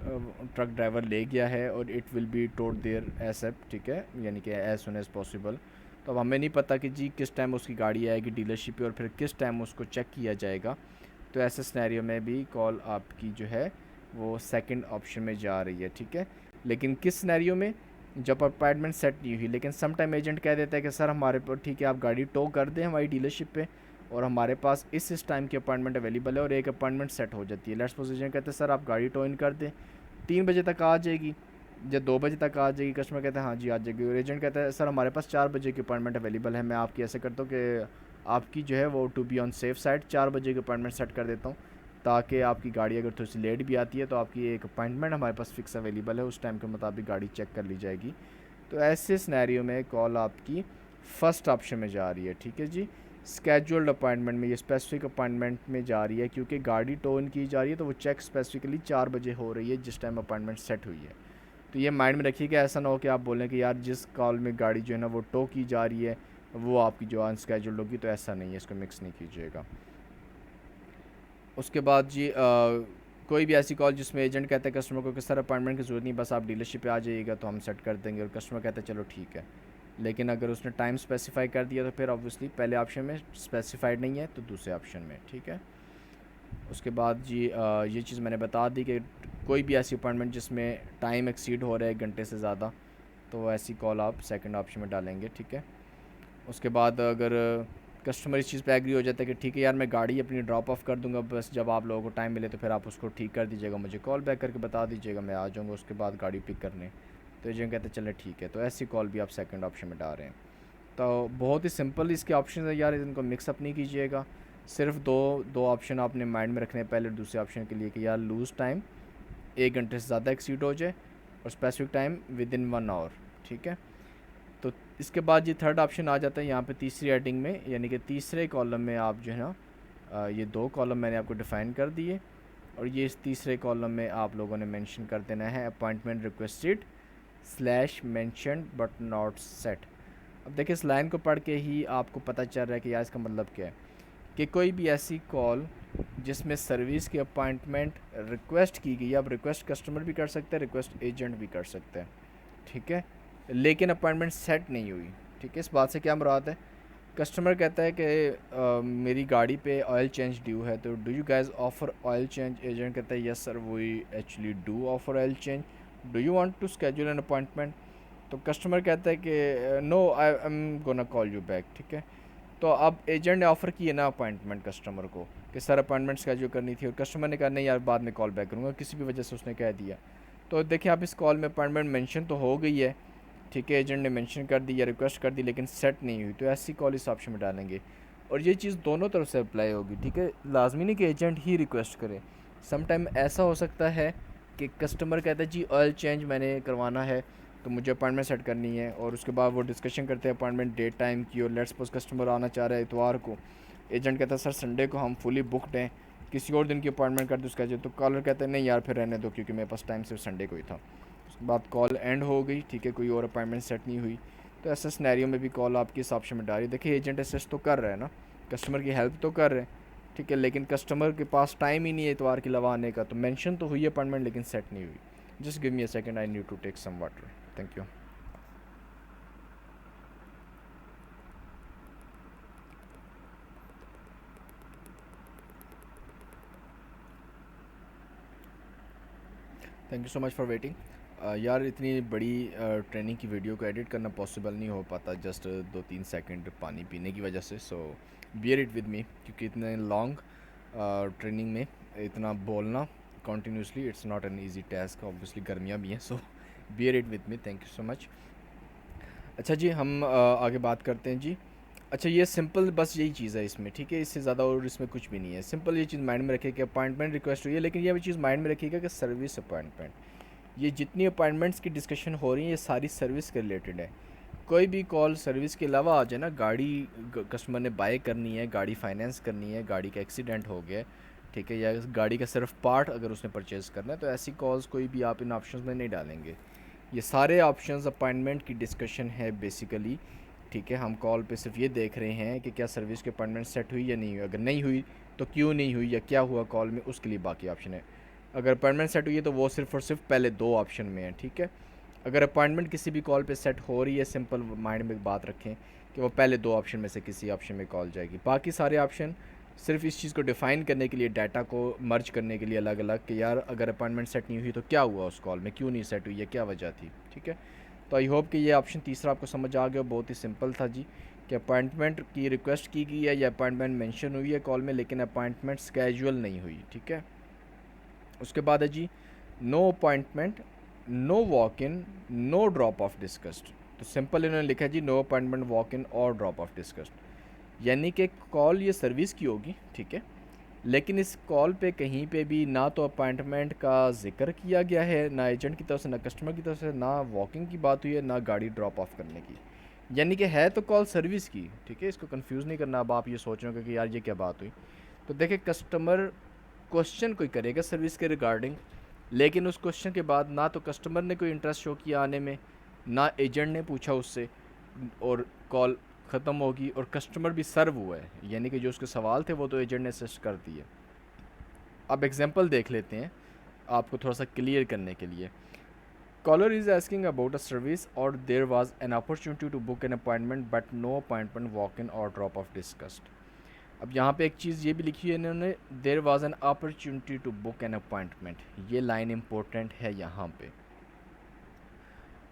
Speaker 1: ड्राइवर ले गया है और it will be towed there ASAP, ठीक है, यानी कि एज सुन एज़ पॉसिबल। तो अब हमें नहीं पता कि जी किस टाइम उसकी गाड़ी आएगी डीलरशिप पे और फिर किस टाइम उसको चेक किया जाएगा। तो ऐसे सिनेरियो में भी कॉल आपकी जो है वो सेकंड ऑप्शन में जा रही है, ठीक है। लेकिन किस सिनेरियो में, जब अपॉइंटमेंट सेट नहीं हुई, लेकिन सम टाइम एजेंट कह देता है कि सर हमारे पर ठीक है आप गाड़ी टो कर दें हमारी डीलरशिप पे और हमारे पास इस टाइम की अपॉइंटमेंट अवेलेबल है और एक अपॉइंटमेंट सेट हो जाती है। लेट्स सपोज एजेंट कहते हैं सर आप गाड़ी टो इन कर दें, 3 बजे तक आ जाएगी या 2 बजे तक आ जाएगी। कस्टमर कहता है हाँ जी आ जाएगी, और एजेंट कहता है सर हमारे पास 4 बजे की अपॉइंटमेंट अवेलेबल है, मैं आपकी ऐसे करता हूँ कि आपकी जो है वो to be on safe side 4 बजे की अपॉइंटमेंट सेट कर देता हूँ, ताकि आपकी गाड़ी अगर थोड़ी सी लेट भी आती है तो आपकी एक अपॉइंटमेंट हमारे पास फिक्स अवेलेबल है, उस टाइम के मुताबिक गाड़ी चेक कर ली जाएगी। तो ऐसे सिनेरियो में कॉल आपकी फ़र्स्ट ऑप्शन में जा रही है, ठीक है जी। स्केड्यूल्ड अपॉइंटमेंट में, ये स्पेसिफिक अपॉइंटमेंट में जा रही है क्योंकि गाड़ी टोन की जा रही है तो वो चेक स्पेसिफिकली 4 बजे हो रही है जिस टाइम अपॉइंटमेंट सेट हुई है। तो ये माइंड में रखिए कि ऐसा ना हो कि आप बोलें कि यार जिस कॉल में गाड़ी जो है ना वो टो की जा रही है वो आपकी जो अनस्केड्यूल्ड होगी, तो ऐसा नहीं है, इसको मिक्स नहीं कीजिएगा। उसके बाद जी कोई भी ऐसी कॉल जिसमें एजेंट कहता है कस्टमर को कि सर अपॉइंटमेंट की ज़रूरत नहीं, बस आप डीलरशिप पे आ जाइएगा तो हम सेट कर देंगे, और कस्टमर कहता है चलो ठीक है। लेकिन अगर उसने टाइम स्पेसिफाई कर दिया तो फिर ऑब्वियसली पहले ऑप्शन में स्पेसिफाइड नहीं है तो दूसरे ऑप्शन में, ठीक है। उसके बाद जी ये चीज़ मैंने बता दी कि कोई भी ऐसी अपॉइंटमेंट जिसमें टाइम एक्सीड हो रहा है 1 घंटे से ज़्यादा, तो ऐसी कॉल आप सेकंड ऑप्शन में डालेंगे, ठीक है। उसके बाद अगर कस्टमर इस चीज़ पे एग्री हो जाता है कि ठीक है यार मैं गाड़ी अपनी ड्रॉप ऑफ कर दूंगा, बस जब आप लोगों को टाइम मिले तो फिर आप उसको ठीक कर दीजिएगा, मुझे कॉल बैक करके बता दीजिएगा, मैं आ जाऊँगा उसके बाद गाड़ी पिक करने। तो एजेंट कहते हैं चले ठीक है, तो ऐसी कॉल भी आप सेकंड ऑप्शन में डाल रहे हैं। तो बहुत ही सिंपल इसके ऑप्शन है यार, इनको मिक्सअप नहीं कीजिएगा। सिर्फ दो दो ऑप्शन आपने माइंड में रखने हैं पहले और दूसरे ऑप्शन के लिए कि यार लूज़ टाइम 1 घंटे से ज़्यादा एक्सीड हो जाए और specific time within 1 hour, ठीक है। तो इसके बाद ये थर्ड ऑप्शन आ जाता है यहाँ पे तीसरी हेडिंग में, यानी कि तीसरे कॉलम में आप जो है ना ये 2 कॉलम मैंने आपको डिफ़ाइन कर दिए और ये इस तीसरे कॉलम में आप लोगों ने मेंशन कर देना है appointment requested slash mentioned but not set. अब देखिए इस लाइन को पढ़ के ही आपको पता चल रहा है कि यार इसका मतलब क्या है कि कोई भी ऐसी कॉल जिसमें सर्विस की अपॉइंटमेंट रिक्वेस्ट की गई, अब रिक्वेस्ट कस्टमर भी कर सकते हैं, रिक्वेस्ट एजेंट भी कर सकते हैं, ठीक है, लेकिन अपॉइंटमेंट सेट नहीं हुई, ठीक है। इस बात से क्या मुराद है, कस्टमर कहता है कि मेरी गाड़ी पे ऑयल चेंज ड्यू है, तो do you guys offer oil change. Agent कहता है yes sir we actually do offer oil change, do you want to schedule an appointment. तो कस्टमर कहता है कि no I am gonna call you back, ठीक है। तो अब एजेंट ने ऑफ़र की है ना अपॉइंटमेंट कस्टमर को कि सर अपॉइंटमेंट स्केड्यूल करनी थी, और कस्टमर ने कहा नहीं यार बाद में कॉल बैक करूँगा, किसी भी वजह से उसने कह दिया। तो देखिए आप इस कॉल में अपॉइंटमेंट मेंशन तो हो गई है, ठीक है, एजेंट ने मेंशन कर दी या रिक्वेस्ट कर दी, लेकिन सेट नहीं हुई, तो ऐसी कॉल इस ऑप्शन में डालेंगे। और ये चीज़ दोनों तरफ से अप्लाई होगी, ठीक है, लाजमी नहीं कि एजेंट ही रिक्वेस्ट करे। सम टाइम ऐसा हो सकता है कि कस्टमर कहता है जी ऑयल चेंज मैंने करवाना है तो मुझे अपॉइंटमेंट सेट करनी है, और उसके बाद वो डिस्कशन करते हैं अपॉइंटमेंट डेट टाइम की, और लेट्स सपोज कस्टमर आना चाह रहा है इतवार को, एजेंट कहता है सर संडे को हम फुली बुकड हैं, किसी और दिन की अपॉइंटमेंट कर दो उसका, तो कॉलर कहता है नहीं यार फिर रहने दो क्योंकि मेरे पास टाइम सिर्फ संडे को ही था। उसके बाद कॉल एंड हो गई, ठीक है, कोई और अपॉइंटमेंट सेट नहीं हुई। तो ऐसे सिनेरियो में भी कॉल आपकी इस ऑप्शन में डाली। देखिए एजेंट असिस्ट तो कर रहा है ना, कस्टमर की हेल्प तो कर रहे हैं, ठीक है, लेकिन कस्टमर के पास टाइम ही नहीं है इतवार के अलावा आने का, तो मेंशन तो हुई अपॉइंटमेंट लेकिन सेट नहीं हुई। Just give me a second, I need to take some water, thank you. Thank you so much for waiting. यार इतनी बड़ी ट्रेनिंग की वीडियो को एडिट करना पॉसिबल नहीं हो पाता जस्ट 2-3 सेकंड पानी पीने की वजह से, so bear it with me, क्योंकि इतने लॉन्ग ट्रेनिंग में इतना बोलना continuously it's not an easy task, obviously गर्मियाँ भी हैं, so bear it with me, thank you so much. अच्छा जी हम आगे बात करते हैं जी। अच्छा ये सिंपल बस यही चीज़ है इसमें, ठीक है, इससे ज़्यादा और इसमें कुछ भी नहीं है। सिंपल ये चीज़ माइंड में रखिए कि अपॉइंटमेंट रिक्वेस्ट हुई है, लेकिन ये भी चीज़ माइंड में रखिएगा कि सर्विस अपॉइंटमेंट, ये जितनी अपॉइंटमेंट्स की डिस्कशन हो रही है ये सारी सर्विस के रिलेटेड है। कोई भी कॉल सर्विस के अलावा आ जाए ना, गाड़ी कस्टमर ने बाय करनी है, गाड़ी फाइनेंस करनी है, गाड़ी का एक्सीडेंट हो गया है, ठीक है, या गाड़ी का सिर्फ पार्ट अगर उसने परचेज़ करना है, तो ऐसी कॉल्स कोई भी आप इन ऑप्शंस में नहीं डालेंगे। ये सारे ऑप्शंस अपॉइंटमेंट की डिस्कशन है बेसिकली, ठीक है। हम कॉल पे सिर्फ ये देख रहे हैं कि क्या सर्विस की अपॉइंटमेंट सेट हुई या नहीं हुई, अगर नहीं हुई तो क्यों नहीं हुई या क्या हुआ कॉल में, उसके लिए बाकी ऑप्शन है। अगर अपॉइंटमेंट सेट हुई है तो वो सिर्फ और सिर्फ पहले 2 ऑप्शन में है, ठीक है। अगर अपॉइंटमेंट किसी भी कॉल पे सेट हो रही है, सिंपल माइंड में बात रखें कि वो पहले 2 ऑप्शन में से किसी ऑप्शन में कॉल जाएगी। बाकी सारे ऑप्शन सिर्फ इस चीज़ को डिफ़ाइन करने के लिए, डाटा को मर्ज करने के लिए अलग अलग, कि यार अगर अपॉइंटमेंट सेट नहीं हुई तो क्या हुआ उस कॉल में, क्यों नहीं सेट हुई है, क्या वजह थी, ठीक है। तो आई होप कि ये ऑप्शन तीसरा आपको समझ आ गया, बहुत ही सिंपल था जी, कि अपॉइंटमेंट की रिक्वेस्ट की गई है या अपॉइंटमेंट मेंशन हुई है कॉल में, लेकिन अपॉइंटमेंट स्केजुअल नहीं हुई, ठीक है। उसके बाद है जी no appointment, no walk in, no drop off discussed. तो सिंपल इन्होंने लिखा है जी no appointment walk in or drop off discussed, यानी कि कॉल ये सर्विस की होगी, ठीक है, लेकिन इस कॉल पे कहीं पे भी ना तो अपॉइंटमेंट का जिक्र किया गया है, ना एजेंट की तरफ से, ना कस्टमर की तरफ से, ना वॉकिंग की बात हुई है, ना गाड़ी ड्रॉप ऑफ करने की, यानी कि है तो कॉल सर्विस की, ठीक है। इसको कंफ्यूज नहीं करना, अब आप ये सोच रहे हो कि यार ये क्या बात हुई। तो देखिए कस्टमर क्वेश्चन कोई करेगा सर्विस के रिगार्डिंग, लेकिन उस क्वेश्चन के बाद ना तो कस्टमर ने कोई इंटरेस्ट शो किया आने में, ना एजेंट ने पूछा उससे, और कॉल ख़त्म होगी और कस्टमर भी सर्व हुआ है, यानी कि जो उसके सवाल थे वो तो एजेंट ने असिस्ट कर दिए। अब एग्जांपल देख लेते हैं आपको थोड़ा सा क्लियर करने के लिए। Caller is asking about a service or there was an opportunity to book an appointment but no appointment walk in or drop off discussed. अब यहाँ पे एक चीज़ ये भी लिखी है इन्होंने, there was an opportunity to book an appointment, ये लाइन इंपॉर्टेंट है यहाँ पे।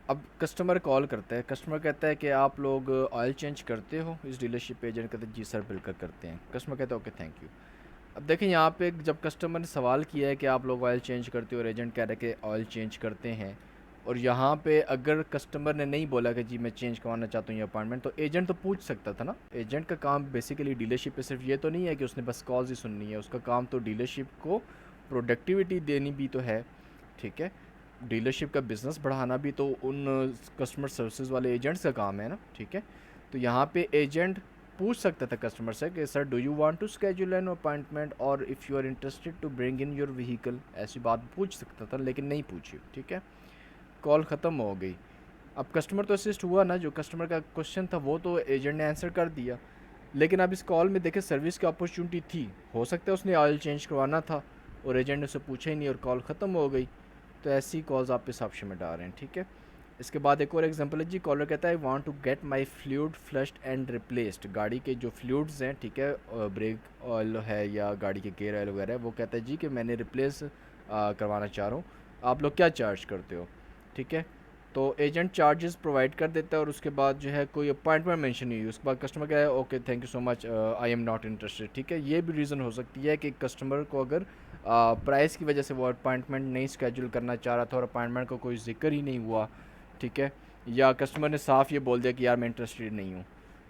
Speaker 1: अब कस्टमर कॉल करता है, कस्टमर कहता है कि आप लोग ऑयल चेंज करते हो इस डीलरशिप पे, एजेंट कहते हैं जी सर बिल्कुल करते हैं, कस्टमर कहता है ओके थैंक यू। अब देखें यहाँ पे जब कस्टमर ने सवाल किया है कि आप लोग ऑयल चेंज करते हो और एजेंट कह रहा है कि ऑयल चेंज करते हैं, और यहाँ पे अगर कस्टमर ने नहीं बोला कि जी मैं चेंज करवाना चाहता हूँ ये अपॉइंटमेंट, तो एजेंट तो पूछ सकता था ना। एजेंट का काम बेसिकली डीलरशिप पे सिर्फ ये तो नहीं है कि उसने बस कॉल्स ही सुननी है, उसका काम तो डीलरशिप को प्रोडक्टिविटी देनी भी तो है, ठीक है। डीलरशिप का बिज़नेस बढ़ाना भी तो उन कस्टमर सर्विसेज वाले एजेंट्स का काम है ना, ठीक है। तो यहाँ पे एजेंट पूछ सकता था कस्टमर से कि sir do you want to schedule an appointment or if you are interested to bring in your vehicle, ऐसी बात पूछ सकता था, लेकिन नहीं पूछी, ठीक है। कॉल ख़त्म हो गई। अब कस्टमर तो असिस्ट हुआ ना, जो कस्टमर का क्वेश्चन था वो तो एजेंट ने आंसर कर दिया, लेकिन अब इस कॉल में देखे सर्विस की अपॉर्चुनिटी थी, हो सकता है उसने ऑयल चेंज करवाना था और एजेंट ने उसे पूछा ही नहीं और कॉल ख़त्म हो गई। तो ऐसी कॉल्स आप इस ऑप्शन में डाल रहे हैं, ठीक है। इसके बाद एक और एग्जांपल है जी, कॉलर कहता है want to get my fluid flushed and replaced. गाड़ी के जो फ्लूइड्स हैं, ठीक है, ब्रेक ऑयल है या गाड़ी के गेयर ऑयल वगैरह, वो कहता है जी कि मैंने रिप्लेस करवाना चाह रहा हूँ, आप लोग क्या चार्ज करते हो, ठीक है। तो एजेंट चार्जेस प्रोवाइड कर देता है और उसके बाद जो है कोई अपॉइंटमेंट मेंशन नहीं हुई, उसके बाद कस्टमर कह है okay thank you so much I am not interested, ठीक है। ये भी रीज़न हो सकती है कि कस्टमर को अगर प्राइस की वजह से वो अपॉइंटमेंट नहीं स्केड्यूल करना चाह रहा था और अपॉइंटमेंट का कोई जिक्र ही नहीं हुआ, ठीक है, या कस्टमर ने साफ ये बोल दिया कि यार मैं इंटरेस्टेड नहीं हूँ,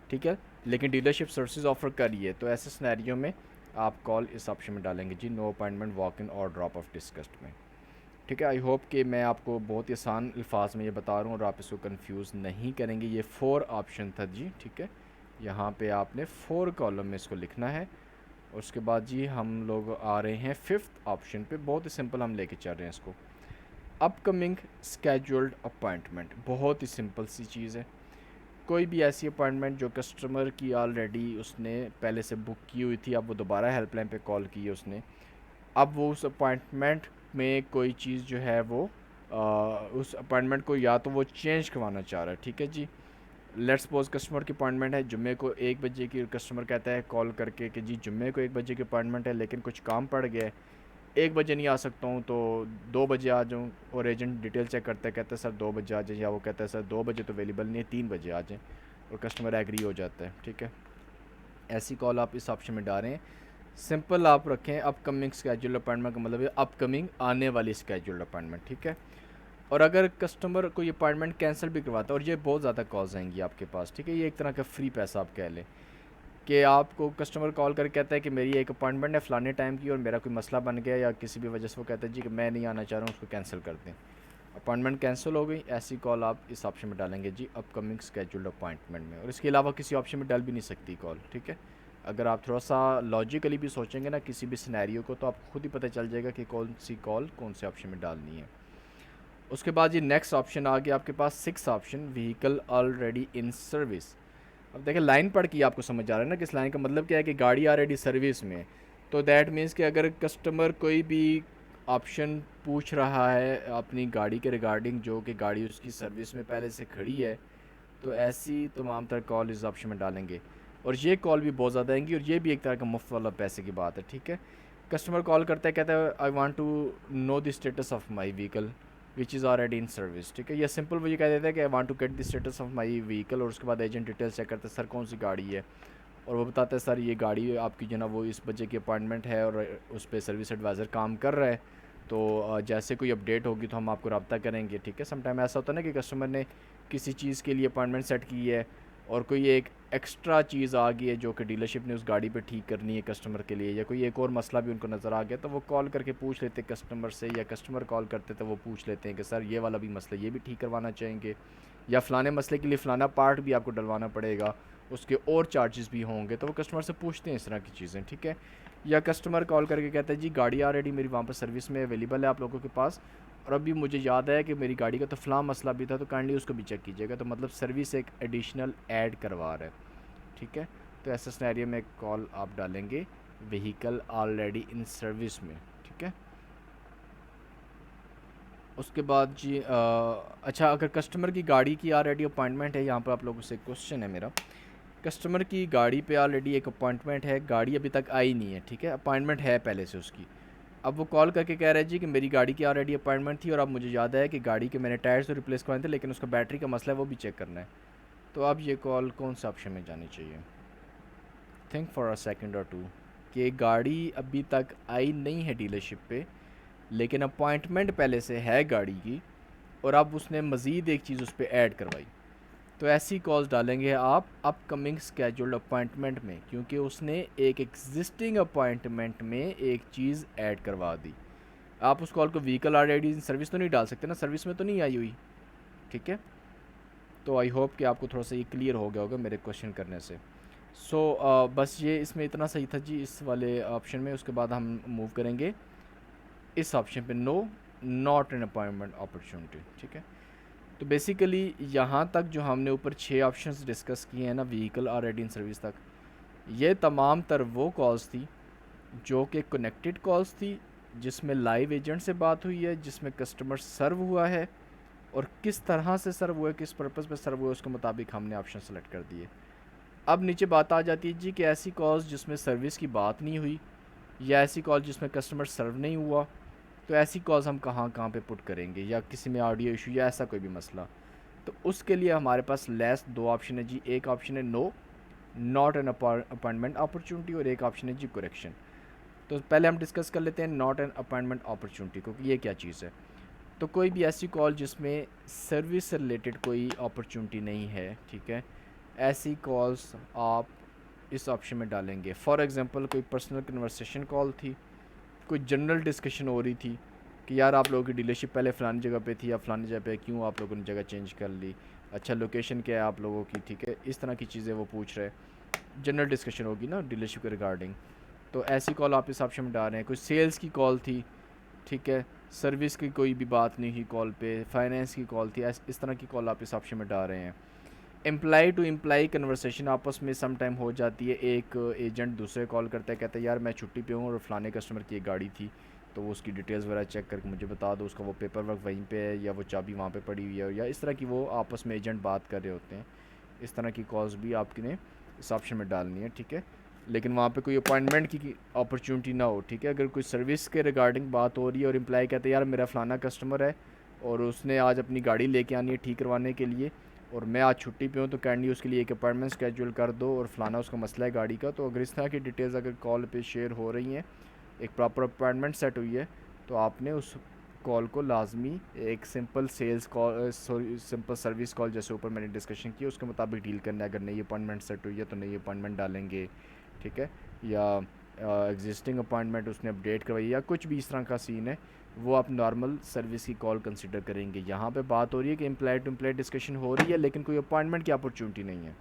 Speaker 1: ठीक है, लेकिन डीलरशिप सर्विसेज ऑफर करिए, तो ऐसे सिनेरियो में आप कॉल इस ऑप्शन में डालेंगे जी, no appointment walk in or drop off discussed में, ठीक है। आई होप कि मैं आपको बहुत ही आसान अल्फाज में ये बता रहा हूँ और आप इसको कंफ्यूज नहीं करेंगे। ये 4 ऑप्शन था जी, ठीक है। यहाँ पे आपने 4 कॉलम में इसको लिखना है। और उसके बाद जी हम लोग आ रहे हैं 5th ऑप्शन पे, बहुत ही सिंपल हम लेके चल रहे हैं इसको। अपकमिंग स्केड्यूल्ड अपॉइंटमेंट, बहुत ही सिंपल सी चीज़ है। कोई भी ऐसी अपॉइंटमेंट जो कस्टमर की ऑलरेडी उसने पहले से बुक की हुई थी, अब वो दोबारा हेल्पलाइन पे कॉल की है उसने, अब वो उस अपॉइंटमेंट में कोई चीज़ जो है वो उस अपॉइंटमेंट को या तो वो चेंज करवाना चाह रहा है, ठीक है जी। लेट्स सपोज कस्टमर की अपॉइंटमेंट है जुम्मे को 1 बजे की, कस्टमर कहता है कॉल करके कि जी जुम्मे को 1 बजे की अपॉइंटमेंट है लेकिन कुछ काम पड़ गया है, 1 बजे नहीं आ सकता हूँ तो 2 बजे आ जाऊँ, और एजेंट डिटेल चेक करता है, कहता है सर 2 बजे आ जाए, या वो कहता है सर 2 बजे तो अवेलेबल नहीं है, 3 बजे आ जाएँ, और कस्टमर एग्री हो जाता है, ठीक है। ऐसी कॉल आप इस ऑप्शन में डालें। सिंपल आप रखें, अपकमिंग स्केड्यूल अपॉइंटमेंट का मतलब है अपकमिंग आने वाली स्केड्यूल अपॉइंटमेंट, ठीक है। और अगर कस्टमर कोई अपॉइंटमेंट कैंसिल भी करवाता है, और ये बहुत ज़्यादा कॉल्स आएंगी आपके पास, ठीक है, ये एक तरह का फ्री पैसा आप कह लें कि आपको कस्टमर कॉल करके कहता है कि मेरी एक अपॉइंटमेंट है फ़लाने टाइम की और मेरा कोई मसला बन गया या किसी भी वजह से, वो कहता है जी कि मैं नहीं आना चाह रहा हूँ, उसको कैंसिल कर दें, अपॉइंटमेंट कैंसिल हो गई। ऐसी कॉल आप इस ऑप्शन में डालेंगे जी, अपकमिंग स्केड्यूल्ड अपॉइंटमेंट में, और इसके अलावा किसी ऑप्शन में डाल भी नहीं सकती कॉल, ठीक है। अगर आप थोड़ा सा लॉजिकली भी सोचेंगे ना किसी भी सिनेरियो को, तो आपको खुद ही पता चल जाएगा कि कौन सी कॉल कौन से ऑप्शन में डालनी है। उसके बाद ये नेक्स्ट ऑप्शन आ गया आपके पास 6 option, vehicle already in service. अब देखिए लाइन पढ़ के आपको समझ आ रहा है ना कि इस लाइन का मतलब क्या है कि गाड़ी ऑलरेडी सर्विस में है। तो दैट मीन्स कि अगर कस्टमर कोई भी ऑप्शन पूछ रहा है अपनी गाड़ी के रिगार्डिंग, जो कि गाड़ी उसकी सर्विस में पहले से खड़ी है, तो ऐसी तमाम तरह कॉल इस ऑप्शन में डालेंगे। और ये कॉल भी बहुत ज़्यादा आएंगी और ये भी एक तरह का मुफ्त वाला पैसे की बात है, ठीक है। कस्टमर कॉल करता है, कहता है I want to know the status of my vehicle which is already in service, ठीक है। ये सिंपल वो ये कह देता है कि I want to get the status of my vehicle, और उसके बाद एजेंट डिटेल्स चेक करता है सर कौन सी गाड़ी है, और वो बताता है सर ये गाड़ी आपकी जो ना वो इस बजे की अपॉइंटमेंट है और उस पर सर्विस एडवाइज़र काम कर रहा है, तो जैसे कोई अपडेट होगी तो हम आपको रब्ता करेंगे, ठीक है। समटाइम ऐसा होता है ना कि कस्टमर ने किसी चीज़ के लिए अपॉइंटमेंट सेट की है और कोई एक एक्स्ट्रा चीज़ आ गई है जो कि डीलरशिप ने उस गाड़ी पे ठीक करनी है कस्टमर के लिए, या कोई एक और मसला भी उनको नज़र आ गया, तो वो कॉल करके पूछ लेते कस्टमर से, या कस्टमर कॉल करते तो वो पूछ लेते हैं कि सर ये वाला भी मसला ये भी ठीक करवाना चाहेंगे, या फ़लाने मसले के लिए फ़लाना पार्ट भी आपको डलवाना पड़ेगा, उसके और चार्जेस भी होंगे, तो वो कस्टमर से पूछते हैं इस तरह की चीज़ें, ठीक है। या कस्टमर कॉल करके कहता है जी गाड़ी ऑलरेडी मेरी वहाँ पर सर्विस में अवेलेबल है आप लोगों के पास, और अभी मुझे याद है कि मेरी गाड़ी का तो फ़लाँ मसला भी था, तो काइंडली उसको भी चेक कीजिएगा, तो मतलब सर्विस एक एडिशनल ऐड करवा रहा है, ठीक है। तो ऐसे सिनेरियो में कॉल आप डालेंगे व्हीकल ऑलरेडी इन सर्विस में, ठीक है। उसके बाद जी अच्छा, अगर कस्टमर की गाड़ी की ऑलरेडी अपॉइंटमेंट है, यहाँ पर आप लोगों से क्वेश्चन है मेरा, कस्टमर की गाड़ी पे ऑलरेडी एक अपॉइंटमेंट है, गाड़ी अभी तक आई नहीं है, ठीक है, अपॉइंटमेंट है पहले से उसकी, अब वो कॉल करके कह रहा है जी कि मेरी गाड़ी की ऑलरेडी अपॉइंटमेंट थी और अब मुझे याद है कि गाड़ी के मैंने टायर्स तो रिप्लेस करवाए थे लेकिन उसका बैटरी का मसला है वो भी चेक करना है, तो अब ये कॉल कौन सा ऑप्शन में जानी चाहिए? थिंक फॉर अ सेकंड और टू, कि गाड़ी अभी तक आई नहीं है डीलरशिप पे, लेकिन अपॉइंटमेंट पहले से है गाड़ी की, और अब उसने मज़ीद एक चीज़ उस पर ऐड करवाई, तो ऐसी कॉल्स डालेंगे आप अपकमिंग स्केड्यूल्ड अपॉइंटमेंट में, क्योंकि उसने एक एग्जिस्टिंग अपॉइंटमेंट में एक चीज़ ऐड करवा दी। आप उस कॉल को व्हीकल ऑलरेडी सर्विस तो नहीं डाल सकते ना, सर्विस में तो नहीं आई हुई, ठीक है। तो आई होप कि आपको थोड़ा सा ये क्लियर हो गया होगा मेरे क्वेश्चन करने से। बस ये इसमें इतना सही था जी इस वाले ऑप्शन में। उसके बाद हम मूव करेंगे इस ऑप्शन पे, no not an appointment opportunity, ठीक है। तो बेसिकली यहाँ तक जो हमने ऊपर 6 ऑप्शंस डिस्कस किए हैं ना, व्हीकल ऑलरेडी इन सर्विस तक, ये तमाम तर वो कॉल्स थी जो कि कनेक्टेड कॉल्स थी, जिसमें लाइव एजेंट से बात हुई है, जिसमें कस्टमर सर्व हुआ है, और किस तरह से सर्व हुआ है, किस पर्पज़ पे सर्व हुआ है, उसके मुताबिक हमने ऑप्शन सेलेक्ट कर दिए। अब नीचे बात आ जाती है जी कि ऐसी कॉल्स जिसमें सर्विस की बात नहीं हुई, या ऐसी कॉल जिसमें कस्टमर सर्व नहीं हुआ, तो ऐसी कॉल्स हम कहाँ कहाँ पे पुट करेंगे, या किसी में ऑडियो इशू या ऐसा कोई भी मसला। तो उसके लिए हमारे पास लेस 2 ऑप्शन है जी। एक ऑप्शन है no not an appointment opportunity, और एक ऑप्शन है जी करेक्शन। तो पहले हम डिस्कस कर लेते हैं नॉट एन अपॉइंटमेंट अपॉर्चुनिटी को, कि ये क्या चीज़ है। तो कोई भी ऐसी कॉल जिसमें सर्विस से रिलेटेड कोई अपॉर्चुनिटी नहीं है, ठीक है, ऐसी कॉल्स आप इस ऑप्शन में डालेंगे। फॉर एग्ज़ाम्पल कोई पर्सनल कन्वर्सेशन कॉल थी, कोई जनरल डिस्कशन हो रही थी कि यार आप लोगों की डीलरशिप पहले फ़लानी जगह पे थी, अब फ़लानी जगह पे क्यों आप लोगों ने जगह चेंज कर ली, अच्छा लोकेशन क्या है आप लोगों की, ठीक है, इस तरह की चीज़ें वो पूछ रहे। जनरल डिस्कशन होगी ना डीलरशिप के रिगार्डिंग, तो ऐसी कॉल आप इस ऑप्शन में डाल रहे हैं। कोई सेल्स की कॉल थी, ठीक है, सर्विस की कोई भी बात नहीं हुई कॉल पे, फाइनेंस की कॉल थी, इस तरह की कॉल आप इस ऑप्शन में डाल रहे हैं। एम्प्लाई टू एम्प्लाई कन्वर्सेशन आपस में सम टाइम हो जाती है। एक एजेंट दूसरे कॉल करता है, कहता है यार मैं छुट्टी पे हूँ और फ़लाने कस्टमर की एक गाड़ी थी, तो वो उसकी डिटेल्स वगैरह चेक करके मुझे बता दो, उसका वो पेपर वर्क वहीं पे है या वो चाबी वहाँ पे पड़ी हुई है, या इस तरह की वो आपस में एजेंट बात कर रहे होते हैं। इस तरह की कॉल्स भी आपने इस ऑप्शन में डालनी है, ठीक है। लेकिन वहाँ पे कोई अपॉइंटमेंट की अपॉर्चुनिटी ना हो, ठीक है। अगर कोई सर्विस के रिगार्डिंग बात हो रही है और एम्प्लाई कहते हैं यार मेरा फ़लाना कस्टमर है और उसने आज अपनी गाड़ी लेके आनी है ठीक करवाने के लिए, और मैं आज छुट्टी पे हूँ, तो कैंडी उसके लिए एक अपॉइंटमेंट स्केड्यूल कर दो, और फ़लाना उसका मसला है गाड़ी का। तो अगर इस तरह की डिटेल्स अगर कॉल पे शेयर हो रही हैं, एक प्रॉपर अपॉइंटमेंट सेट हुई है, तो आपने उस कॉल को लाजमी एक simple sales call, sorry simple service call जैसे ऊपर मैंने डिस्कशन की उसके मुताबिक डील करना है। अगर नई अपॉइंटमेंट सेट हुई है तो नई अपॉइंटमेंट डालेंगे, ठीक है, या एग्जिस्टिंग अपॉइंटमेंट उसने अपडेट करवाई या कुछ भी इस तरह का सीन है, वो आप नॉर्मल सर्विस की कॉल कंसिडर करेंगे। यहाँ पे बात हो रही है कि एम्प्लॉय टू एम्प्लॉय डिस्कशन हो रही है लेकिन कोई अपॉइंटमेंट की अपॉर्चुनिटी नहीं है,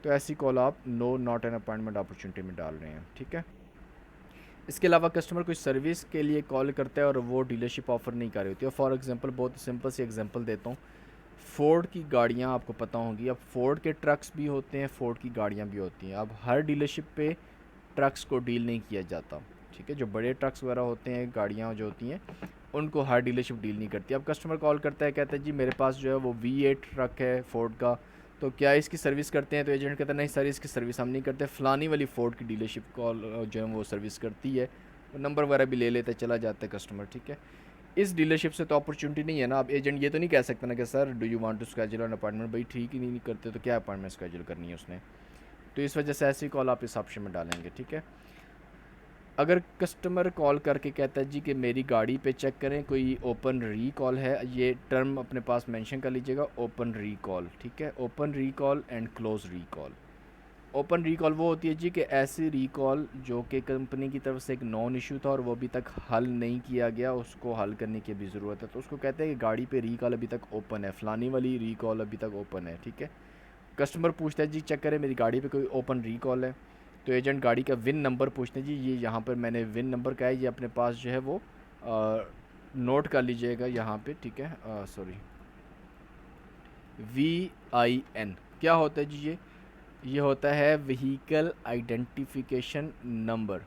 Speaker 1: तो ऐसी कॉल आप no not an appointment opportunity में डाल रहे हैं, ठीक है। इसके अलावा कस्टमर कोई सर्विस के लिए कॉल करता है और वो डीलरशिप ऑफ़र नहीं कर रही होती है। फॉर एग्जांपल बहुत सिंपल सी एग्जांपल देता हूँ, फ़ोर्ड की गाड़ियाँ आपको पता होंगी। अब फ़ोर्ड के ट्रक्स भी होते हैं, फ़ोर्ड की गाड़ियाँ भी होती हैं। अब हर डीलरशिप पे ट्रक्स को डील नहीं किया जाता, ठीक है। जो बड़े ट्रक्स वगैरह होते हैं, गाड़ियाँ जो होती हैं, उनको हर डीलरशिप डील नहीं करती। अब कस्टमर कॉल करता है, कहता है जी मेरे पास जो है वो V8 ट्रक है फ़ोर्ड का, तो क्या इसकी सर्विस करते हैं? तो एजेंट कहता है नहीं सर इसकी सर्विस हम नहीं करते, फ़लानी वाली फ़ोर्ड की डीलरशिप कॉल जो है वो सर्विस करती है। नंबर वगैरह भी ले लेते, चला जाता है कस्टमर, ठीक है। इस डीलरशिप से तो अपॉर्चुनिटी नहीं है ना। अब एजेंट ये तो नहीं कह सकता ना कि sir do you want to schedule an appointment, भाई ठीक ही नहीं करते तो क्या अपॉइंटमेंट स्केड्यूल करनी है उसने। तो इस वजह से ऐसी कॉल आप इस ऑप्शन में डालेंगे, ठीक है। अगर कस्टमर कॉल करके कहता है जी कि मेरी गाड़ी पे चेक करें कोई ओपन रीकॉल है, ये टर्म अपने पास मेंशन कर लीजिएगा, ओपन रीकॉल, ठीक है। Open recall and close recall. Open recall वो होती है जी कि ऐसी रिकॉल जो कि कंपनी की तरफ से एक नॉन इशू था और वो अभी तक हल नहीं किया गया, उसको हल करने की अभी ज़रूरत है, तो उसको कहते हैं कि गाड़ी पे रिकॉल अभी तक ओपन है, फ़लानी वाली रिकॉल अभी तक ओपन है, ठीक है। कस्टमर पूछता है जी चेक करें मेरी गाड़ी पे कोई ओपन रिकॉल है, तो एजेंट गाड़ी का विन नंबर पूछते हैं जी, ये यहाँ पर मैंने विन नंबर का है, ये अपने पास जो है वो नोट कर लीजिएगा यहाँ पर, ठीक है। सॉरी VIN क्या होता है जी? ये होता है व्हीकल आइडेंटिफिकेशन नंबर,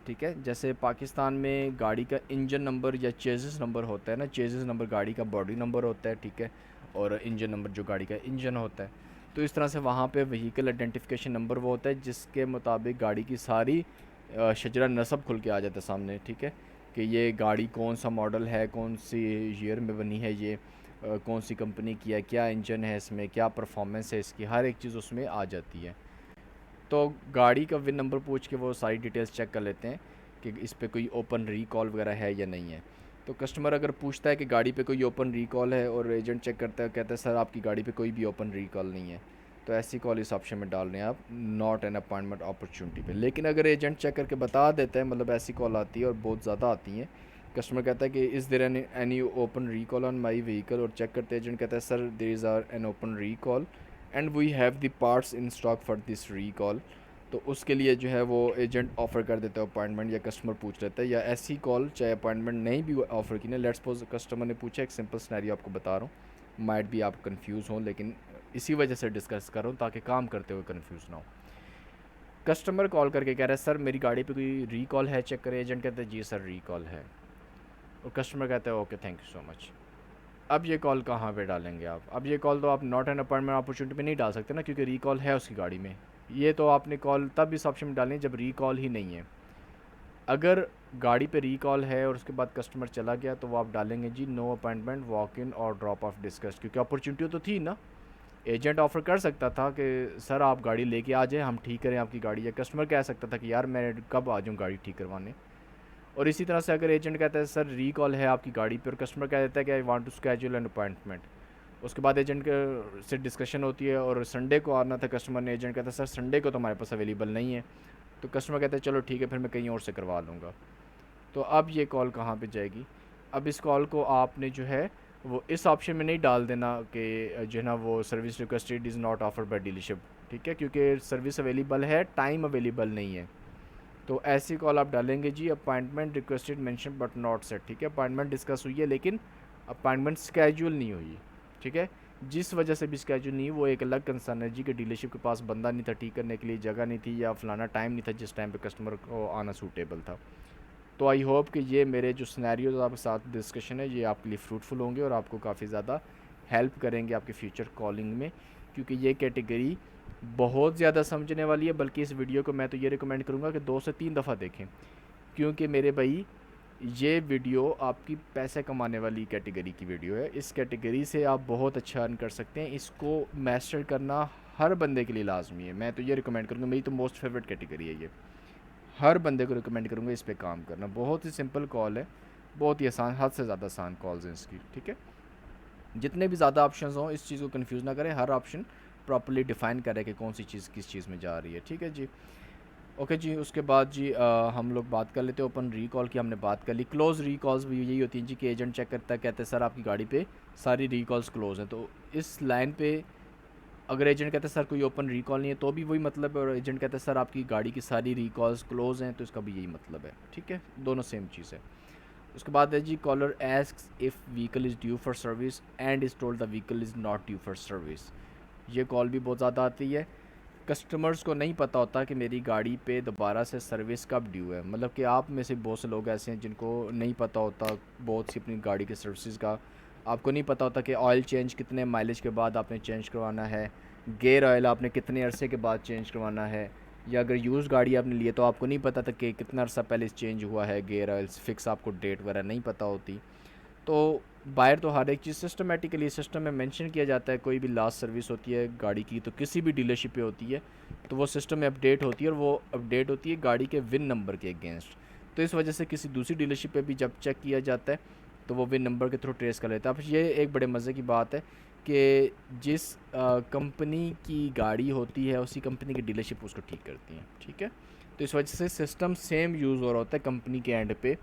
Speaker 1: ठीक है। जैसे पाकिस्तान में गाड़ी का इंजन नंबर या चेसिस नंबर होता है ना, चेसिस नंबर गाड़ी का बॉडी नंबर होता है, ठीक है, और इंजन नंबर जो गाड़ी का इंजन होता है। तो इस तरह से वहाँ पे व्हीकल आइडेंटिफिकेशन नंबर वो होता है जिसके मुताबिक गाड़ी की सारी शजरा नस्ब खुल के आ जाता है सामने, ठीक है, कि ये गाड़ी कौन सा मॉडल है, कौन सी ईयर में बनी है, ये कौन सी कंपनी की है, क्या इंजन है इसमें, क्या परफॉर्मेंस है इसकी, हर एक चीज़ उसमें आ जाती है। तो गाड़ी का विन नंबर पूछ के वो सारी डिटेल्स चेक कर लेते हैं कि इस पे कोई ओपन रिकॉल वगैरह है या नहीं है। तो कस्टमर अगर पूछता है कि गाड़ी पे कोई ओपन रिकॉल है और एजेंट चेक करता है, कहता है सर आपकी गाड़ी पे कोई भी ओपन रिकॉल नहीं है, तो ऐसी कॉल इस ऑप्शन में डाल रहे हैं आप नॉट एन अपॉइंटमेंट अपॉर्चुनिटी पे। लेकिन अगर एजेंट चेक करके बता देता है, मतलब ऐसी कॉल आती है और बहुत ज़्यादा आती हैं, कस्टमर कहता है कि is there any open recall on my vehicle, और चेक करते एजेंट कहता है sir there is are an open recall and we have the parts in stock for this recall, तो उसके लिए जो है वो एजेंट ऑफ़र कर देता है अपॉइंटमेंट, या कस्टमर पूछ लेता है। या ऐसी कॉल चाहे अपॉइंटमेंट नहीं भी ऑफ़र की ना, लेट्स सपोज कस्टमर ने पूछा, एक सिंपल सिनेरियो आपको बता रहा हूँ, माइट भी आप कंफ्यूज हों, लेकिन इसी वजह से डिस्कस कर रहा हूँ ताकि काम करते हुए कंफ्यूज ना हो। कस्टमर कॉल करके कह रहा है सर मेरी गाड़ी पे कोई रिकॉल है, चेक करें। एजेंट कहते हैं जी सर रिकॉल है, और कस्टमर कहता है okay thank you so much. अब ये कॉल कहाँ पे डालेंगे आप? अब ये कॉल तो आप नॉट एन अपॉइंटमेंट अपॉर्चुनिटी पे नहीं डाल सकते ना, क्योंकि रिकॉल है उसकी गाड़ी में। ये तो आपने कॉल तब इस ऑप्शन में डालनी है जब रिकॉल ही नहीं है। अगर गाड़ी पे रिकॉल है और उसके बाद कस्टमर चला गया, तो वो आप डालेंगे जी no appointment walk in or drop of discuss, क्योंकि अपॉर्चुनिटी तो थी ना। एजेंट ऑफ़र कर सकता था कि सर आप गाड़ी लेके आ जाए, हम ठीक करें आपकी गाड़ी, या कस्टमर कह सकता था कि यार मैं कब आ जाऊँ गाड़ी ठीक करवाने। और इसी तरह से अगर एजेंट कहता है सर रिकॉल है आपकी गाड़ी पे, और कस्टमर कह देता है कि I want to schedule an appointment, उसके बाद एजेंट के से डिस्कशन होती है और संडे को आना था कस्टमर ने, एजेंट कहता है सर संडे को तो हमारे पास अवेलेबल नहीं है, तो कस्टमर कहता है चलो ठीक है फिर मैं कहीं और से करवा लूँगा। तो अब ये कॉल कहाँ पे जाएगी? अब इस कॉल को आपने जो है वो इस ऑप्शन में नहीं डाल देना कि जो है ना वो service requested is not offered by dealership, ठीक है, क्योंकि सर्विस अवेलेबल है, टाइम अवेलेबल नहीं है। तो ऐसी कॉल आप डालेंगे जी appointment requested mention but not set, ठीक है, अपॉइंटमेंट डिस्कस हुई है लेकिन अपॉइंटमेंट स्केड्यूल नहीं हुई, ठीक है। जिस वजह से भी स्केड्यूल नहीं, वो एक अलग कंसर्न है जी कि डीलरशिप के पास बंदा नहीं था ठीक करने के लिए, जगह नहीं थी, या फलाना टाइम नहीं था जिस टाइम पे कस्टमर को आना सूटेबल था। तो आई होप कि ये मेरे जो सिनेरियोज आपके साथ डिस्कशन है ये आपके लिए फ्रूटफुल होंगे और आपको काफ़ी ज़्यादा हेल्प करेंगे आपके फ्यूचर कॉलिंग में, क्योंकि ये कैटेगरी बहुत ज़्यादा समझने वाली है। बल्कि इस वीडियो को मैं तो ये रिकमेंड करूँगा कि 2 से 3 दफ़ा देखें, क्योंकि मेरे भाई ये वीडियो आपकी पैसे कमाने वाली कैटेगरी की वीडियो है। इस कैटेगरी से आप बहुत अच्छा अर्न कर सकते हैं। इसको मास्टर करना हर बंदे के लिए लाजमी है। मैं तो ये रिकमेंड करूँगा, मेरी तो मोस्ट फेवरेट कैटेगरी है ये, हर बंदे को रिकमेंड करूँगा इस पे काम करना। बहुत ही सिंपल कॉल है, बहुत ही आसान, हद से ज़्यादा आसान कॉल्स हैं इसकी, ठीक है। जितने भी ज़्यादा ऑप्शंस हों इस चीज़ को कंफ्यूज ना करें, हर ऑप्शन प्रॉपर्ली डिफ़ाइन करें कि कौन सी चीज़ किस चीज़ में जा रही है, ठीक है जी। ओके जी, उसके बाद जी हम लोग बात कर लेते हैं ओपन रिकॉल की, हमने बात कर ली। क्लोज़ रिकॉल्स भी यही होती हैं जी कि एजेंट चेक करता है, कहते हैं सर आपकी गाड़ी पे सारी रिकॉल्स क्लोज़ हैं। तो इस लाइन पे अगर एजेंट कहता है सर कोई ओपन रिकॉल नहीं है, तो भी वही मतलब है, और एजेंट कहता है सर आपकी गाड़ी की सारी रिकॉल्स क्लोज़ हैं, तो इसका भी यही मतलब है, ठीक है, दोनों सेम चीज़ है। उसके बाद है जी caller asks if vehicle is due for service and is told the vehicle is not due for service. ये कॉल भी बहुत ज़्यादा आती है। कस्टमर्स को नहीं पता होता कि मेरी गाड़ी पे दोबारा से सर्विस कब ड्यू है। मतलब कि आप में से बहुत से लोग ऐसे हैं जिनको नहीं पता होता बहुत सी अपनी गाड़ी के सर्विसेज का। आपको नहीं पता होता कि ऑयल चेंज कितने माइलेज के बाद आपने चेंज करवाना है, गेयर ऑयल आपने कितने अरसे के बाद चेंज करवाना है, या अगर यूज़ गाड़ी आपने ली है तो आपको नहीं पता था कि कितना अर्सा पहले चेंज हुआ है गेयर ऑयल, फिक्स आपको डेट वगैरह नहीं पता होती। तो बाहर तो हर एक चीज़ सिस्टमेटिकली सिस्टम में मेंशन किया जाता है। कोई भी लास्ट सर्विस होती है गाड़ी की तो किसी भी डीलरशिप पे होती है, तो वो सिस्टम में अपडेट होती है, और वो अपडेट होती है गाड़ी के विन नंबर के अगेंस्ट। तो इस वजह से किसी दूसरी डीलरशिप पे भी जब चेक किया जाता है तो वो विन नंबर के थ्रू ट्रेस कर लेता है। अब ये एक बड़े मज़े की बात है कि जिस कंपनी की गाड़ी होती है उसी कंपनी की डीलरशिप उसको ठीक करती है, ठीक है। तो इस वजह से सिस्टम सेम यूज़ हो रहा होता है कंपनी के एंड पे,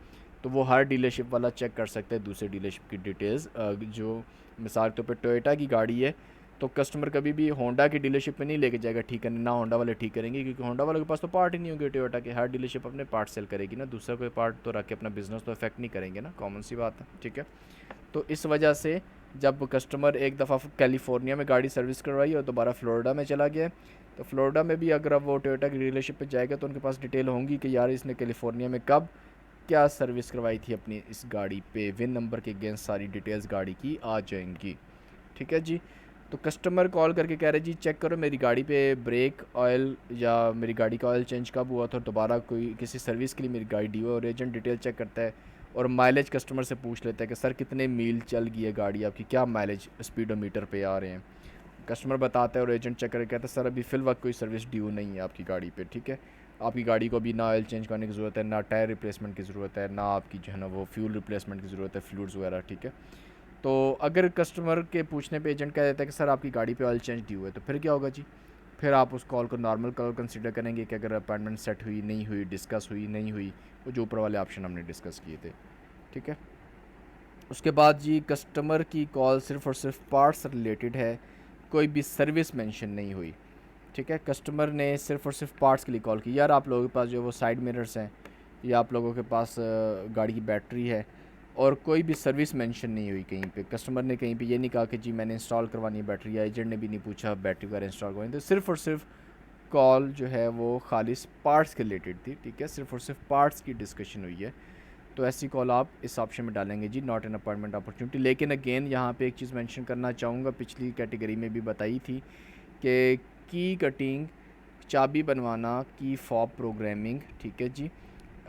Speaker 1: तो वो हर डीलरशिप वाला चेक कर सकता है दूसरे डीलरशिप की डिटेल्स। जो मिसाल के तौर पे टोयोटा की गाड़ी है तो कस्टमर कभी भी होंडा की डीलरशिप में नहीं लेके जाएगा ठीक करने, ना होंडा वाले ठीक करेंगे, क्योंकि होंडा वालों के पास तो पार्ट ही नहीं होंगे टोयोटा के। हर डीलरशिप अपने पार्ट सेल करेगी ना, दूसरा कोई पार्ट तो रख के अपना बिजनेस तो इफेक्ट नहीं करेंगे ना, कॉमन सी बात है, ठीक है। तो इस वजह से जब कस्टमर एक दफ़ा कैलिफोर्निया में गाड़ी सर्विस करवाई और दोबारा फ्लोरिडा में चला गया, तो फ्लोरिडा में भी अगर अब वो टोयोटा की डीलरशिप पे जाएगा तो उनके पास डिटेल होंगी कि यार इसने कैलिफोर्निया में कब क्या सर्विस करवाई थी अपनी इस गाड़ी पे, विन नंबर के अगेंस्ट सारी डिटेल्स गाड़ी की आ जाएंगी, ठीक है जी। तो कस्टमर कॉल करके कह रहे जी चेक करो मेरी गाड़ी पे ब्रेक ऑयल या मेरी गाड़ी का ऑयल चेंज कब हुआ था, और दोबारा कोई किसी सर्विस के लिए मेरी गाड़ी ड्यू है, और एजेंट डिटेल चेक करता है और माइलेज कस्टमर से पूछ लेता है कि सर कितने मील चल गई है गाड़ी आपकी, क्या माइलेज स्पीडोमीटर पे आ रहे हैं। कस्टमर बताता है और एजेंट चेक करके कहता है सर अभी फ़िल वक्त कोई सर्विस ड्यू नहीं है आपकी गाड़ी पे, ठीक है। आपकी गाड़ी को भी ना ऑयल चेंज करने की ज़रूरत है, ना टायर रिप्लेसमेंट की ज़रूरत है, ना आपकी जो है ना वो फ्यूल रिप्लेसमेंट की ज़रूरत है, फ्लूइड्स वगैरह, ठीक है। तो अगर कस्टमर के पूछने पे एजेंट कह देता है कि सर आपकी गाड़ी पे ऑयल चेंज ड्यू है, तो फिर क्या होगा जी? फिर आप उस कॉल को नॉर्मल कॉल कंसिडर करेंगे कि अगर अपॉइंटमेंट सेट हुई, नहीं हुई, डिस्कस हुई, नहीं हुई, वो जो ऊपर वाले ऑप्शन हमने डिस्कस किए थे, ठीक है। उसके बाद जी कस्टमर की कॉल सिर्फ़ और सिर्फ पार्ट्स रिलेटेड है, कोई भी सर्विस मेंशन नहीं हुई, ठीक है। कस्टमर ने सिर्फ़ और सिर्फ पार्ट्स के लिए कॉल की, यार आप लोगों के पास जो है वो साइड मिरर्स हैं, या आप लोगों के पास गाड़ी की बैटरी है, और कोई भी सर्विस मेंशन नहीं हुई कहीं पे। कस्टमर ने कहीं पे ये नहीं कहा कि जी मैंने इंस्टॉल करवानी है बैटरी, या एजेंट ने भी नहीं पूछा बैटरी वगैरह इंस्टॉल करवानी, तो सिर्फ़ और सिर्फ कॉल जो है वो खालिस पार्ट्स के रिलेटेड थी, ठीक है। सिर्फ़ और सिर्फ पार्ट्स की डिस्कशन हुई है, तो ऐसी कॉल आप इस ऑप्शन में डालेंगे जी, नॉट एन अपॉइंटमेंट अपॉर्चुनिटी। लेकिन अगेन यहाँ पे एक चीज़ मेंशन करना चाहूँगा, पिछली कैटेगरी में भी बताई थी कि की कटिंग, चाबी बनवाना, की फॉब प्रोग्रामिंग, ठीक है जी,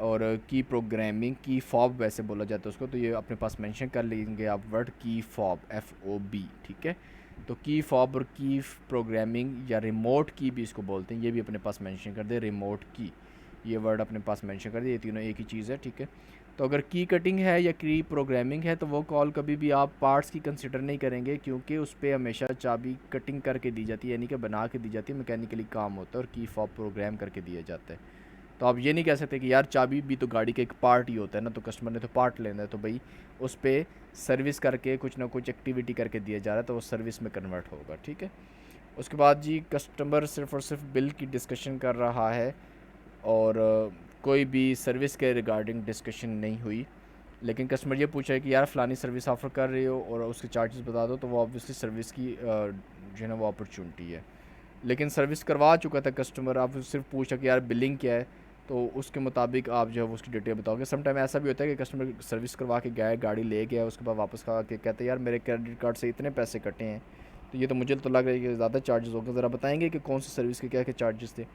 Speaker 1: और की प्रोग्रामिंग, की फॉब वैसे बोला जाता है उसको, तो ये अपने पास मेंशन कर लेंगे आप वर्ड की फॉब, FOB, ठीक है। तो की फॉब और की प्रोग्रामिंग या रिमोट की भी इसको बोलते हैं, ये भी अपने पास मेंशन कर दे, रिमोट की, ये वर्ड अपने पास मेंशन कर दे, ये तीनों एक ही चीज़ है, ठीक है। तो अगर की कटिंग है या की प्रोग्रामिंग है, तो वो कॉल कभी भी आप पार्ट्स की कंसिडर नहीं करेंगे, क्योंकि उस पर हमेशा चाबी कटिंग करके दी जाती है, यानी कि बना के दी जाती है, मैकेनिकली काम होता है, और की फॉब प्रोग्राम करके दिया जाता है। तो आप ये नहीं कह सकते कि यार चाबी भी तो गाड़ी का एक पार्ट ही होता है ना, तो कस्टमर ने तो पार्ट लेना है, तो भाई उस पर सर्विस करके कुछ ना कुछ एक्टिविटी करके दिया जा रहा है, तो वो सर्विस में कन्वर्ट होगा, ठीक है। उसके बाद जी कस्टमर सिर्फ़ और सिर्फ बिल की डिस्कशन कर रहा है, और कोई भी सर्विस के रिगार्डिंग डिस्कशन नहीं हुई, लेकिन कस्टमर ये पूछा है कि यार फ़लानी सर्विस ऑफ़र कर रही हो और उसके चार्जेस बता दो, तो वो ऑब्वियसली सर्विस की जो है ना वो अपॉर्चुनिटी है। लेकिन सर्विस करवा चुका था कस्टमर, आप सिर्फ पूछा कि यार बिलिंग क्या है, तो उसके मुताबिक आप जो है वो उसकी डिटेल बताओगे। सम टाइम ऐसा भी होता है कि कस्टमर सर्विस करवा के गया, गाड़ी ले गया, उसके बाद वापस खा के कहते हैं यार मेरे क्रेडिट कार्ड से इतने पैसे कटे हैं, तो ये तो मुझे तो लग रहा है कि ज़्यादा चार्जेस हो गए, ज़रा बताएंगे कि कौन सी सर्विस के क्या क्या चार्जेस थे।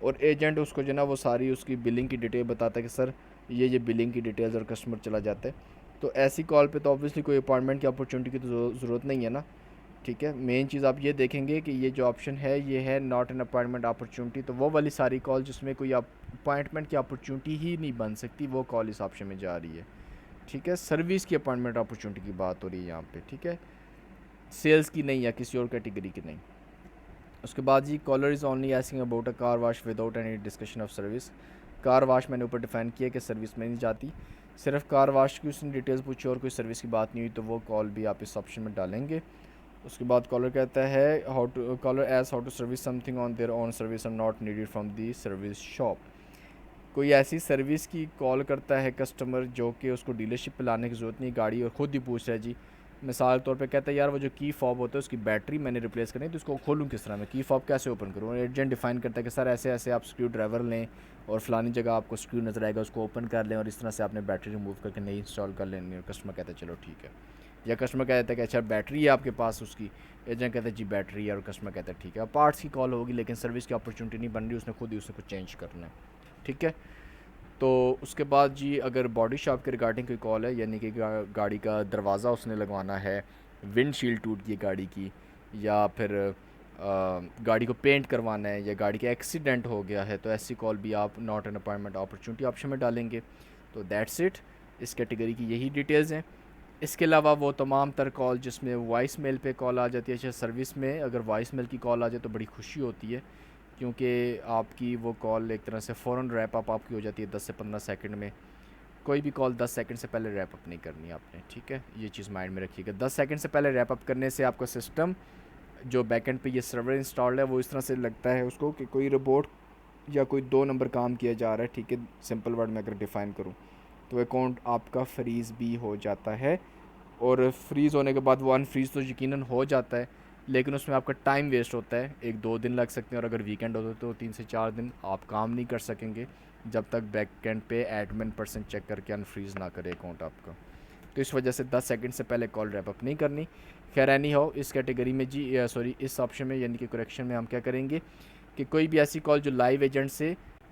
Speaker 1: और एजेंट उसको जो है ना वो सारी उसकी बिलिंग की डिटेल बताता है कि सर ये बिलिंग की डिटेल्स, और कस्टमर चला जाता है। तो ऐसी कॉल पे तो ऑब्वियसली कोई अपॉइंटमेंट की अपॉर्चुनिटी की तो ज़रूरत नहीं है ना, ठीक है। मेन चीज़ आप ये देखेंगे कि ये जो ऑप्शन है ये है नॉट एन अपॉइंटमेंट अपॉर्चुनिटी, तो वो वाली सारी कॉल जिसमें कोई अपॉइंटमेंट की अपॉर्चुनिटी ही नहीं बन सकती, वो कॉल इस ऑप्शन में जा रही है, ठीक है। सर्विस की अपॉइंटमेंट अपॉर्चुनिटी की बात हो रही है यहाँ पे, ठीक है, सेल्स की नहीं या किसी और कैटेगरी की नहीं। उसके बाद जी caller is only asking about a car wash without any discussion of service. Car wash मैंने ऊपर डिफाइन किया कि सर्विस में नहीं जाती, सिर्फ कार वाश की उसने डिटेल्स पूछी और कोई सर्विस की बात नहीं हुई, तो वो कॉल भी आप इस ऑप्शन में डालेंगे। उसके बाद कॉलर कहता है how to service something on their own service are not needed from the service shop. कोई ऐसी सर्विस की कॉल करता है कस्टमर जो कि उसको डीलरशिप पे लाने की ज़रूरत नहीं, गाड़ी और ख़ुद ही पूछ रहा है जी। मिसाल के तौर पे कहता है यार वो जो की फॉब होता है उसकी बैटरी मैंने रिप्लेस करनी है, तो उसको खोलूँ किस तरह, मैं की फॉब कैसे ओपन करूँ। और एजेंट डिफाइन करता है कि सर ऐसे ऐसे आप स्क्रू ड्राइवर लें और फलानी जगह आपको स्क्रू नज़र आएगा, उसको ओपन कर लें और इस तरह से आपने बैटरी रिमूव करके नई इंस्टॉल कर लेनी है। और कस्टमर कहता है चलो ठीक है, या कस्टमर कहता है कि अच्छा बैटरी है आपके पास उसकी, एजेंट कहता है जी बैटरी है, और कस्टमर कहता है ठीक है। अब पार्ट्स की कॉल होगी लेकिन सर्विस की अपॉर्चुनिटी नहीं बन रही, उसने खुद ही उसको चेंज करना है, ठीक है। तो उसके बाद जी अगर बॉडी शॉप के रिगार्डिंग कोई कॉल है, यानी कि गाड़ी का दरवाज़ा उसने लगवाना है, विंडशील्ड टूट गई गाड़ी की, या फिर गाड़ी को पेंट करवाना है, या गाड़ी का एक्सीडेंट हो गया है, तो ऐसी कॉल भी आप not an appointment opportunity option में डालेंगे। तो दैट्स इट, इस कैटेगरी की यही डिटेल्स हैं। इसके अलावा वो तमाम तर कॉल जिसमें वॉइस मेल पे कॉल आ जाती है, चाहे सर्विस में अगर वॉइस मेल की कॉल आ जाए तो बड़ी खुशी होती है, क्योंकि आपकी वो कॉल एक तरह से फ़ौरन रैप अप आपकी हो जाती है 10 से 15 सेकंड में। कोई भी कॉल 10 सेकंड से पहले रैप अप नहीं करनी आपने, ठीक है, ये चीज़ माइंड में रखिएगा। 10 सेकंड से पहले रैप अप करने से आपका सिस्टम जो बैकएंड पे ये सर्वर इंस्टॉल्ड है वो इस तरह से लगता है उसको कि कोई रोबोट या कोई 2 नंबर काम किया जा रहा है, ठीक है, सिंपल वर्ड में अगर डिफ़ाइन करूँ, तो अकाउंट आपका फ्रीज़ भी हो जाता है। और फ्रीज़ होने के बाद वो अनफ्रीज़ तो यकीनन हो जाता है, लेकिन उसमें आपका टाइम वेस्ट होता है, 1-2 दिन लग सकते हैं, और अगर वीकेंड होता है तो 3 से 4 दिन आप काम नहीं कर सकेंगे जब तक बैक एंड पे एडमिन पर्सन चेक करके अनफ्रीज़ ना करे अकाउंट आपका। तो इस वजह से 10 सेकंड से पहले कॉल रैप अप नहीं करनी। खैर एनी हो, इस कैटेगरी में जी सॉरी इस ऑप्शन में यानी कि करेक्शन में हम क्या करेंगे कि कोई भी ऐसी कॉल जो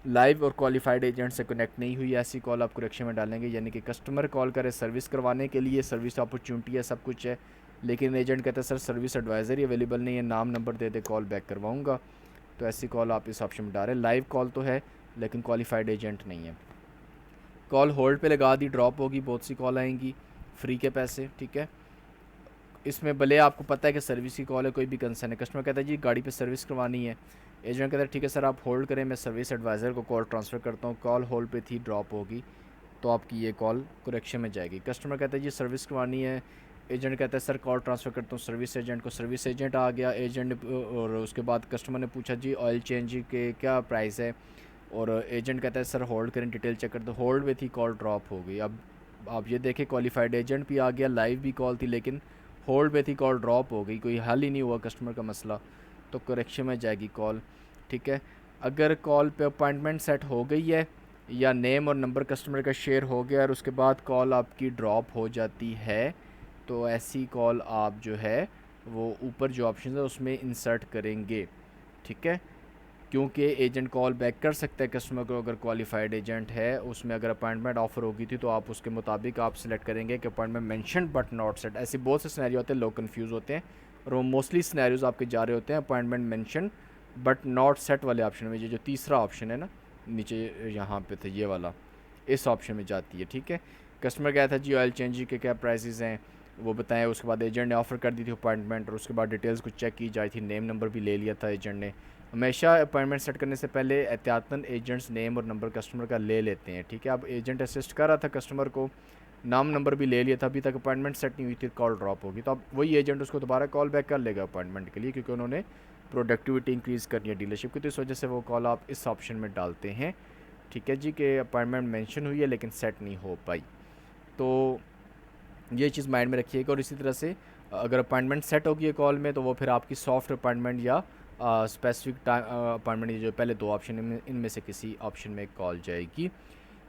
Speaker 1: लाइव और क्वालिफाइड एजेंट से कनेक्ट नहीं हुई, ऐसी कॉल आप करेक्शन में डालेंगे, यानी कि कस्टमर कॉल करे सर्विस करवाने के लिए, सर्विस अपॉर्चुनिटी है, सब कुछ है, लेकिन एजेंट कहता है सर सर्विस एडवाइज़र ही अवेलेबल नहीं है, नाम नंबर दे दे कॉल बैक करवाऊँगा, तो ऐसी कॉल आप इस ऑप्शन में डालें। लाइव कॉल तो है लेकिन क्वालिफाइड एजेंट नहीं है। कॉल होल्ड पे लगा दी, ड्रॉप होगी, बहुत सी कॉल आएंगी फ्री के पैसे, ठीक है। इसमें भले आपको पता है कि सर्विस की कॉल है, कोई भी कंसर्न है, कस्टमर कहता है जी गाड़ी पे सर्विस करवानी है, एजेंट कहता है ठीक है सर आप होल्ड करें, मैं सर्विस एडवाइज़र को कॉल ट्रांसफ़र करता हूँ, कॉल होल्ड पे थी, ड्रॉप होगी, तो आपकी ये कॉल करेक्शन में जाएगी। कस्टमर कहता है जी सर्विस करवानी है, एजेंट कहता है सर कॉल ट्रांसफ़र करता हूँ सर्विस एजेंट को, सर्विस एजेंट आ गया, एजेंट और उसके बाद कस्टमर ने पूछा जी ऑयल चेंज के क्या प्राइस है, और एजेंट कहता है सर होल्ड करें डिटेल चेक कर दो, होल्ड पे थी, कॉल ड्रॉप हो गई। अब आप ये देखें क्वालिफाइड एजेंट भी आ गया, लाइव भी कॉल थी, लेकिन होल्ड पे थी, कॉल ड्रॉप हो गई, कोई हल ही नहीं हुआ कस्टमर का मसला, तो करेक्शन में जाएगी कॉल, ठीक है। अगर कॉल पे अपॉइंटमेंट सेट हो गई है या नेम और नंबर कस्टमर का शेयर हो गया और उसके बाद कॉल आपकी ड्रॉप हो जाती है, तो ऐसी कॉल आप जो है वो ऊपर जो ऑप्शन है उसमें इंसर्ट करेंगे, ठीक है। क्योंकि एजेंट कॉल बैक कर सकता है कस्टमर को, अगर क्वालिफाइड एजेंट है, उसमें अगर अपॉइंटमेंट ऑफर होगी थी तो आप उसके मुताबिक आप सेलेक्ट करेंगे कि appointment mention but not set. ऐसे बहुत से सिनेरियो होते हैं, लोग कंफ्यूज होते हैं, और वो मोस्टली सिनेरियोज आपके जा रहे होते हैं appointment mention but not set वाले ऑप्शन में। ये जो तीसरा ऑप्शन है ना नीचे यहाँ पे था ये वाला, इस ऑप्शन में जाती है, ठीक है। कस्टमर गया था जी ऑयल चेंज के क्या प्राइसेस हैं वो बताएं, उसके बाद एजेंट ने ऑफ़र कर दी थी अपॉइंटमेंट, और उसके बाद डिटेल्स को चेक की जाई थी, नेम नंबर भी ले लिया था एजेंट ने। हमेशा अपॉइंटमेंट सेट करने से पहले एहतियातन एजेंट्स नेम और नंबर कस्टमर का ले लेते हैं, ठीक है। अब एजेंट असिस्ट कर रहा था कस्टमर को, नाम नंबर भी ले लिया था, अभी तक अपॉइंटमेंट सेट नहीं हुई थी, कॉल ड्रॉप होगी, तो अब वही एजेंट उसको दोबारा कॉल बैक कर लेगा अपॉइंटमेंट के लिए, क्योंकि उन्होंने प्रोडक्टिविटी इंक्रीज़ करनी है डीलरशिप की, तो इस वजह से वो कॉल आप इस ऑप्शन में डालते हैं, ठीक है जी, कि अपॉइंटमेंट मेंशन हुई है लेकिन सेट नहीं हो पाई। तो ये चीज़ माइंड में रखिएगा। और इसी तरह से अगर अपॉइंटमेंट सेट होगी है कॉल में, तो वो फिर आपकी सॉफ्ट अपॉइंटमेंट या स्पेसिफिक टाइम अपॉइंटमेंट, जो पहले दो ऑप्शन इनमें से किसी ऑप्शन में कॉल जाएगी।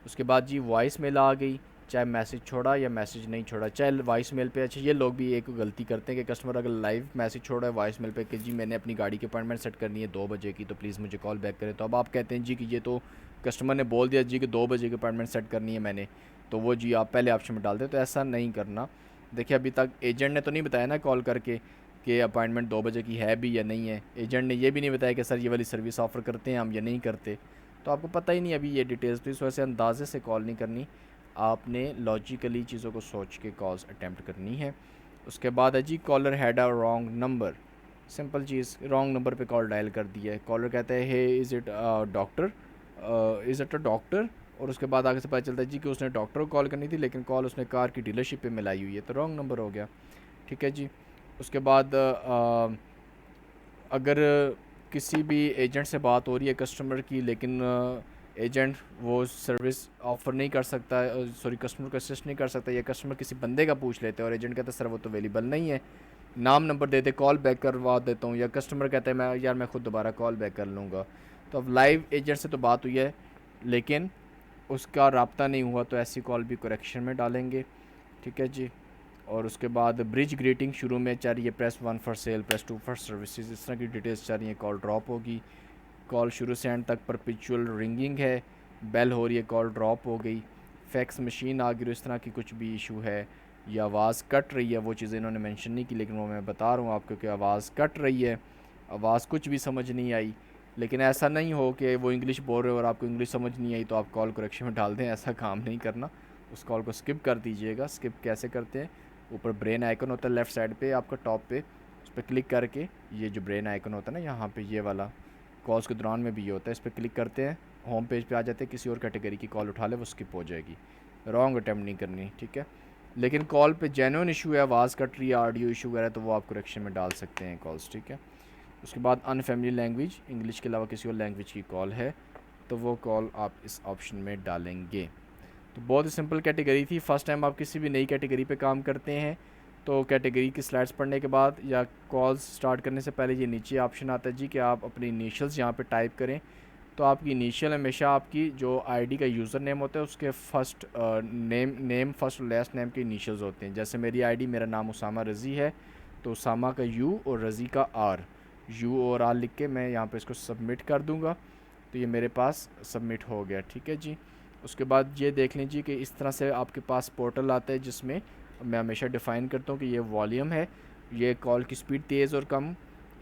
Speaker 1: उसके बाद जी वॉइस मेल आ गई, चाहे मैसेज छोड़ा या मैसेज नहीं छोड़ा, चाहे वॉइस मेल पे। अच्छा ये लोग भी एक गलती करते हैं कि कस्टमर अगर लाइव मैसेज छोड़ा है वॉइस मेल पे कि जी मैंने अपनी गाड़ी की अपॉइंटमेंट सेट करनी है 2 बजे की, तो प्लीज़ मुझे कॉल बैक करें, तो अब आप कहते हैं जी कि ये तो कस्टमर ने बोल दिया जी कि 2 बजे की अपॉइंटमेंट सेट करनी है मैंने, तो वो जी आप पहले ऑप्शन में डाल दें, तो ऐसा नहीं करना। देखिए अभी तक एजेंट ने तो नहीं बताया ना कॉल करके कि अपॉइंटमेंट 2 बजे की है भी या नहीं है, एजेंट ने ये भी नहीं बताया कि सर ये वाली सर्विस ऑफ़र करते हैं हम या नहीं करते, तो आपको पता ही नहीं अभी ये डिटेल्स, तो इस वजह से अंदाजे से कॉल नहीं करनी, आपने लॉजिकली चीज़ों को सोच के कॉल्स अटैम्प्ट करनी है। उसके बाद है जी caller had a wrong number, simple चीज़, रॉन्ग नंबर पे कॉल डायल कर दिया है, कॉलर कहता है hey is it doctor, is it a doctor, और उसके बाद आगे से पता चलता है जी कि उसने डॉक्टर को कॉल करनी थी लेकिन कॉल उसने कार की डीलरशिप पे मिलाई हुई है, तो रॉन्ग नंबर हो गया, ठीक है जी। उसके बाद अगर किसी भी एजेंट से बात हो रही है कस्टमर की, लेकिन एजेंट वो सर्विस ऑफ़र नहीं कर सकता, सॉरी कस्टमर को असिस्ट नहीं कर सकता, या कस्टमर किसी बंदे का पूछ लेते हैं और एजेंट कहता है सर वो तो अवेलेबल नहीं है, नाम नंबर देते कॉल बैक करवा देता हूँ, या कस्टमर कहता है मैं यार मैं ख़ुद दोबारा कॉल बैक कर लूँगा, तो अब लाइव एजेंट से तो बात हुई है लेकिन उसका रब्ता नहीं हुआ, तो ऐसी कॉल भी करेक्शन में डालेंगे, ठीक है जी। और उसके बाद ब्रिज ग्रीटिंग शुरू में चाह रही है, press 1 for sale, press 2 for services, इस तरह की डिटेल्स चाह रही हैं, कॉल ड्रॉप होगी। कॉल शुरू से एंड तक परपेचुअल रिंगिंग है, बेल हो रही है, कॉल ड्रॉप हो गई। फैक्स मशीन आ गई, इस तरह की कुछ भी इशू है, या आवाज़ कट रही है, वो चीज़ें इन्होंने मेंशन नहीं की लेकिन वो मैं बता रहा हूँ आपको कि आवाज़ कट रही है, आवाज़ कुछ भी समझ नहीं आई, लेकिन ऐसा नहीं हो कि वो इंग्लिश बोल रहे हो और आपको इंग्लिश समझ नहीं आई तो आप कॉल करेक्शन में डाल दें, ऐसा काम नहीं करना, उस कॉल को स्किप कर दीजिएगा। स्किप कैसे करते हैं, ऊपर ब्रेन आइकन होता है लेफ़्ट साइड पे आपका टॉप पे, उस पर क्लिक करके, ये जो ब्रेन आइकन होता है ना यहाँ पे ये वाला, कॉल्स के दौरान में भी ये होता है, इस पर क्लिक करते हैं, होम पेज पे आ जाते हैं, किसी और कैटेगरी की कॉल उठा ले वो स्किप हो जाएगी, रॉन्ग अटैम्प्ट नहीं करनी, ठीक है। लेकिन कॉल पे जेन्युइन इशू है, आवाज़ कट रही है, ऑडियो इशू वगैरह, तो वो आप करेक्शन में डाल सकते हैं कॉल्स, ठीक है। उसके बाद अनफैमिली लैंग्वेज, इंग्लिश के अलावा किसी और लैंग्वेज की कॉल है तो वो कॉल आप इस ऑप्शन में डालेंगे। तो बहुत ही सिंपल कैटेगरी थी। फर्स्ट टाइम आप किसी भी नई कैटेगरी पे काम करते हैं तो कैटेगरी की स्लाइड्स पढ़ने के बाद या कॉल्स स्टार्ट करने से पहले ये नीचे ऑप्शन आता है जी कि आप अपनी इनिशियल्स यहाँ पे टाइप करें। तो आपकी इनिशियल हमेशा आपकी जो आईडी का यूज़र नेम होता है उसके फर्स्ट नेम फर्स्ट और लास्ट नेम के इनिशियल्स होते हैं। जैसे मेरी आईडी, मेरा नाम उसामा रज़ी है तो उसामा का यू और रज़ी का आर, यू और आर लिख के मैं यहाँ पे इसको सबमिट कर दूँगा तो ये मेरे पास सबमिट हो गया, ठीक है जी। उसके बाद ये देख लीजिए कि इस तरह से आपके पास पोर्टल आता है जिसमें मैं हमेशा डिफ़ाइन करता हूँ कि ये वॉल्यूम है, ये कॉल की स्पीड तेज़ और कम,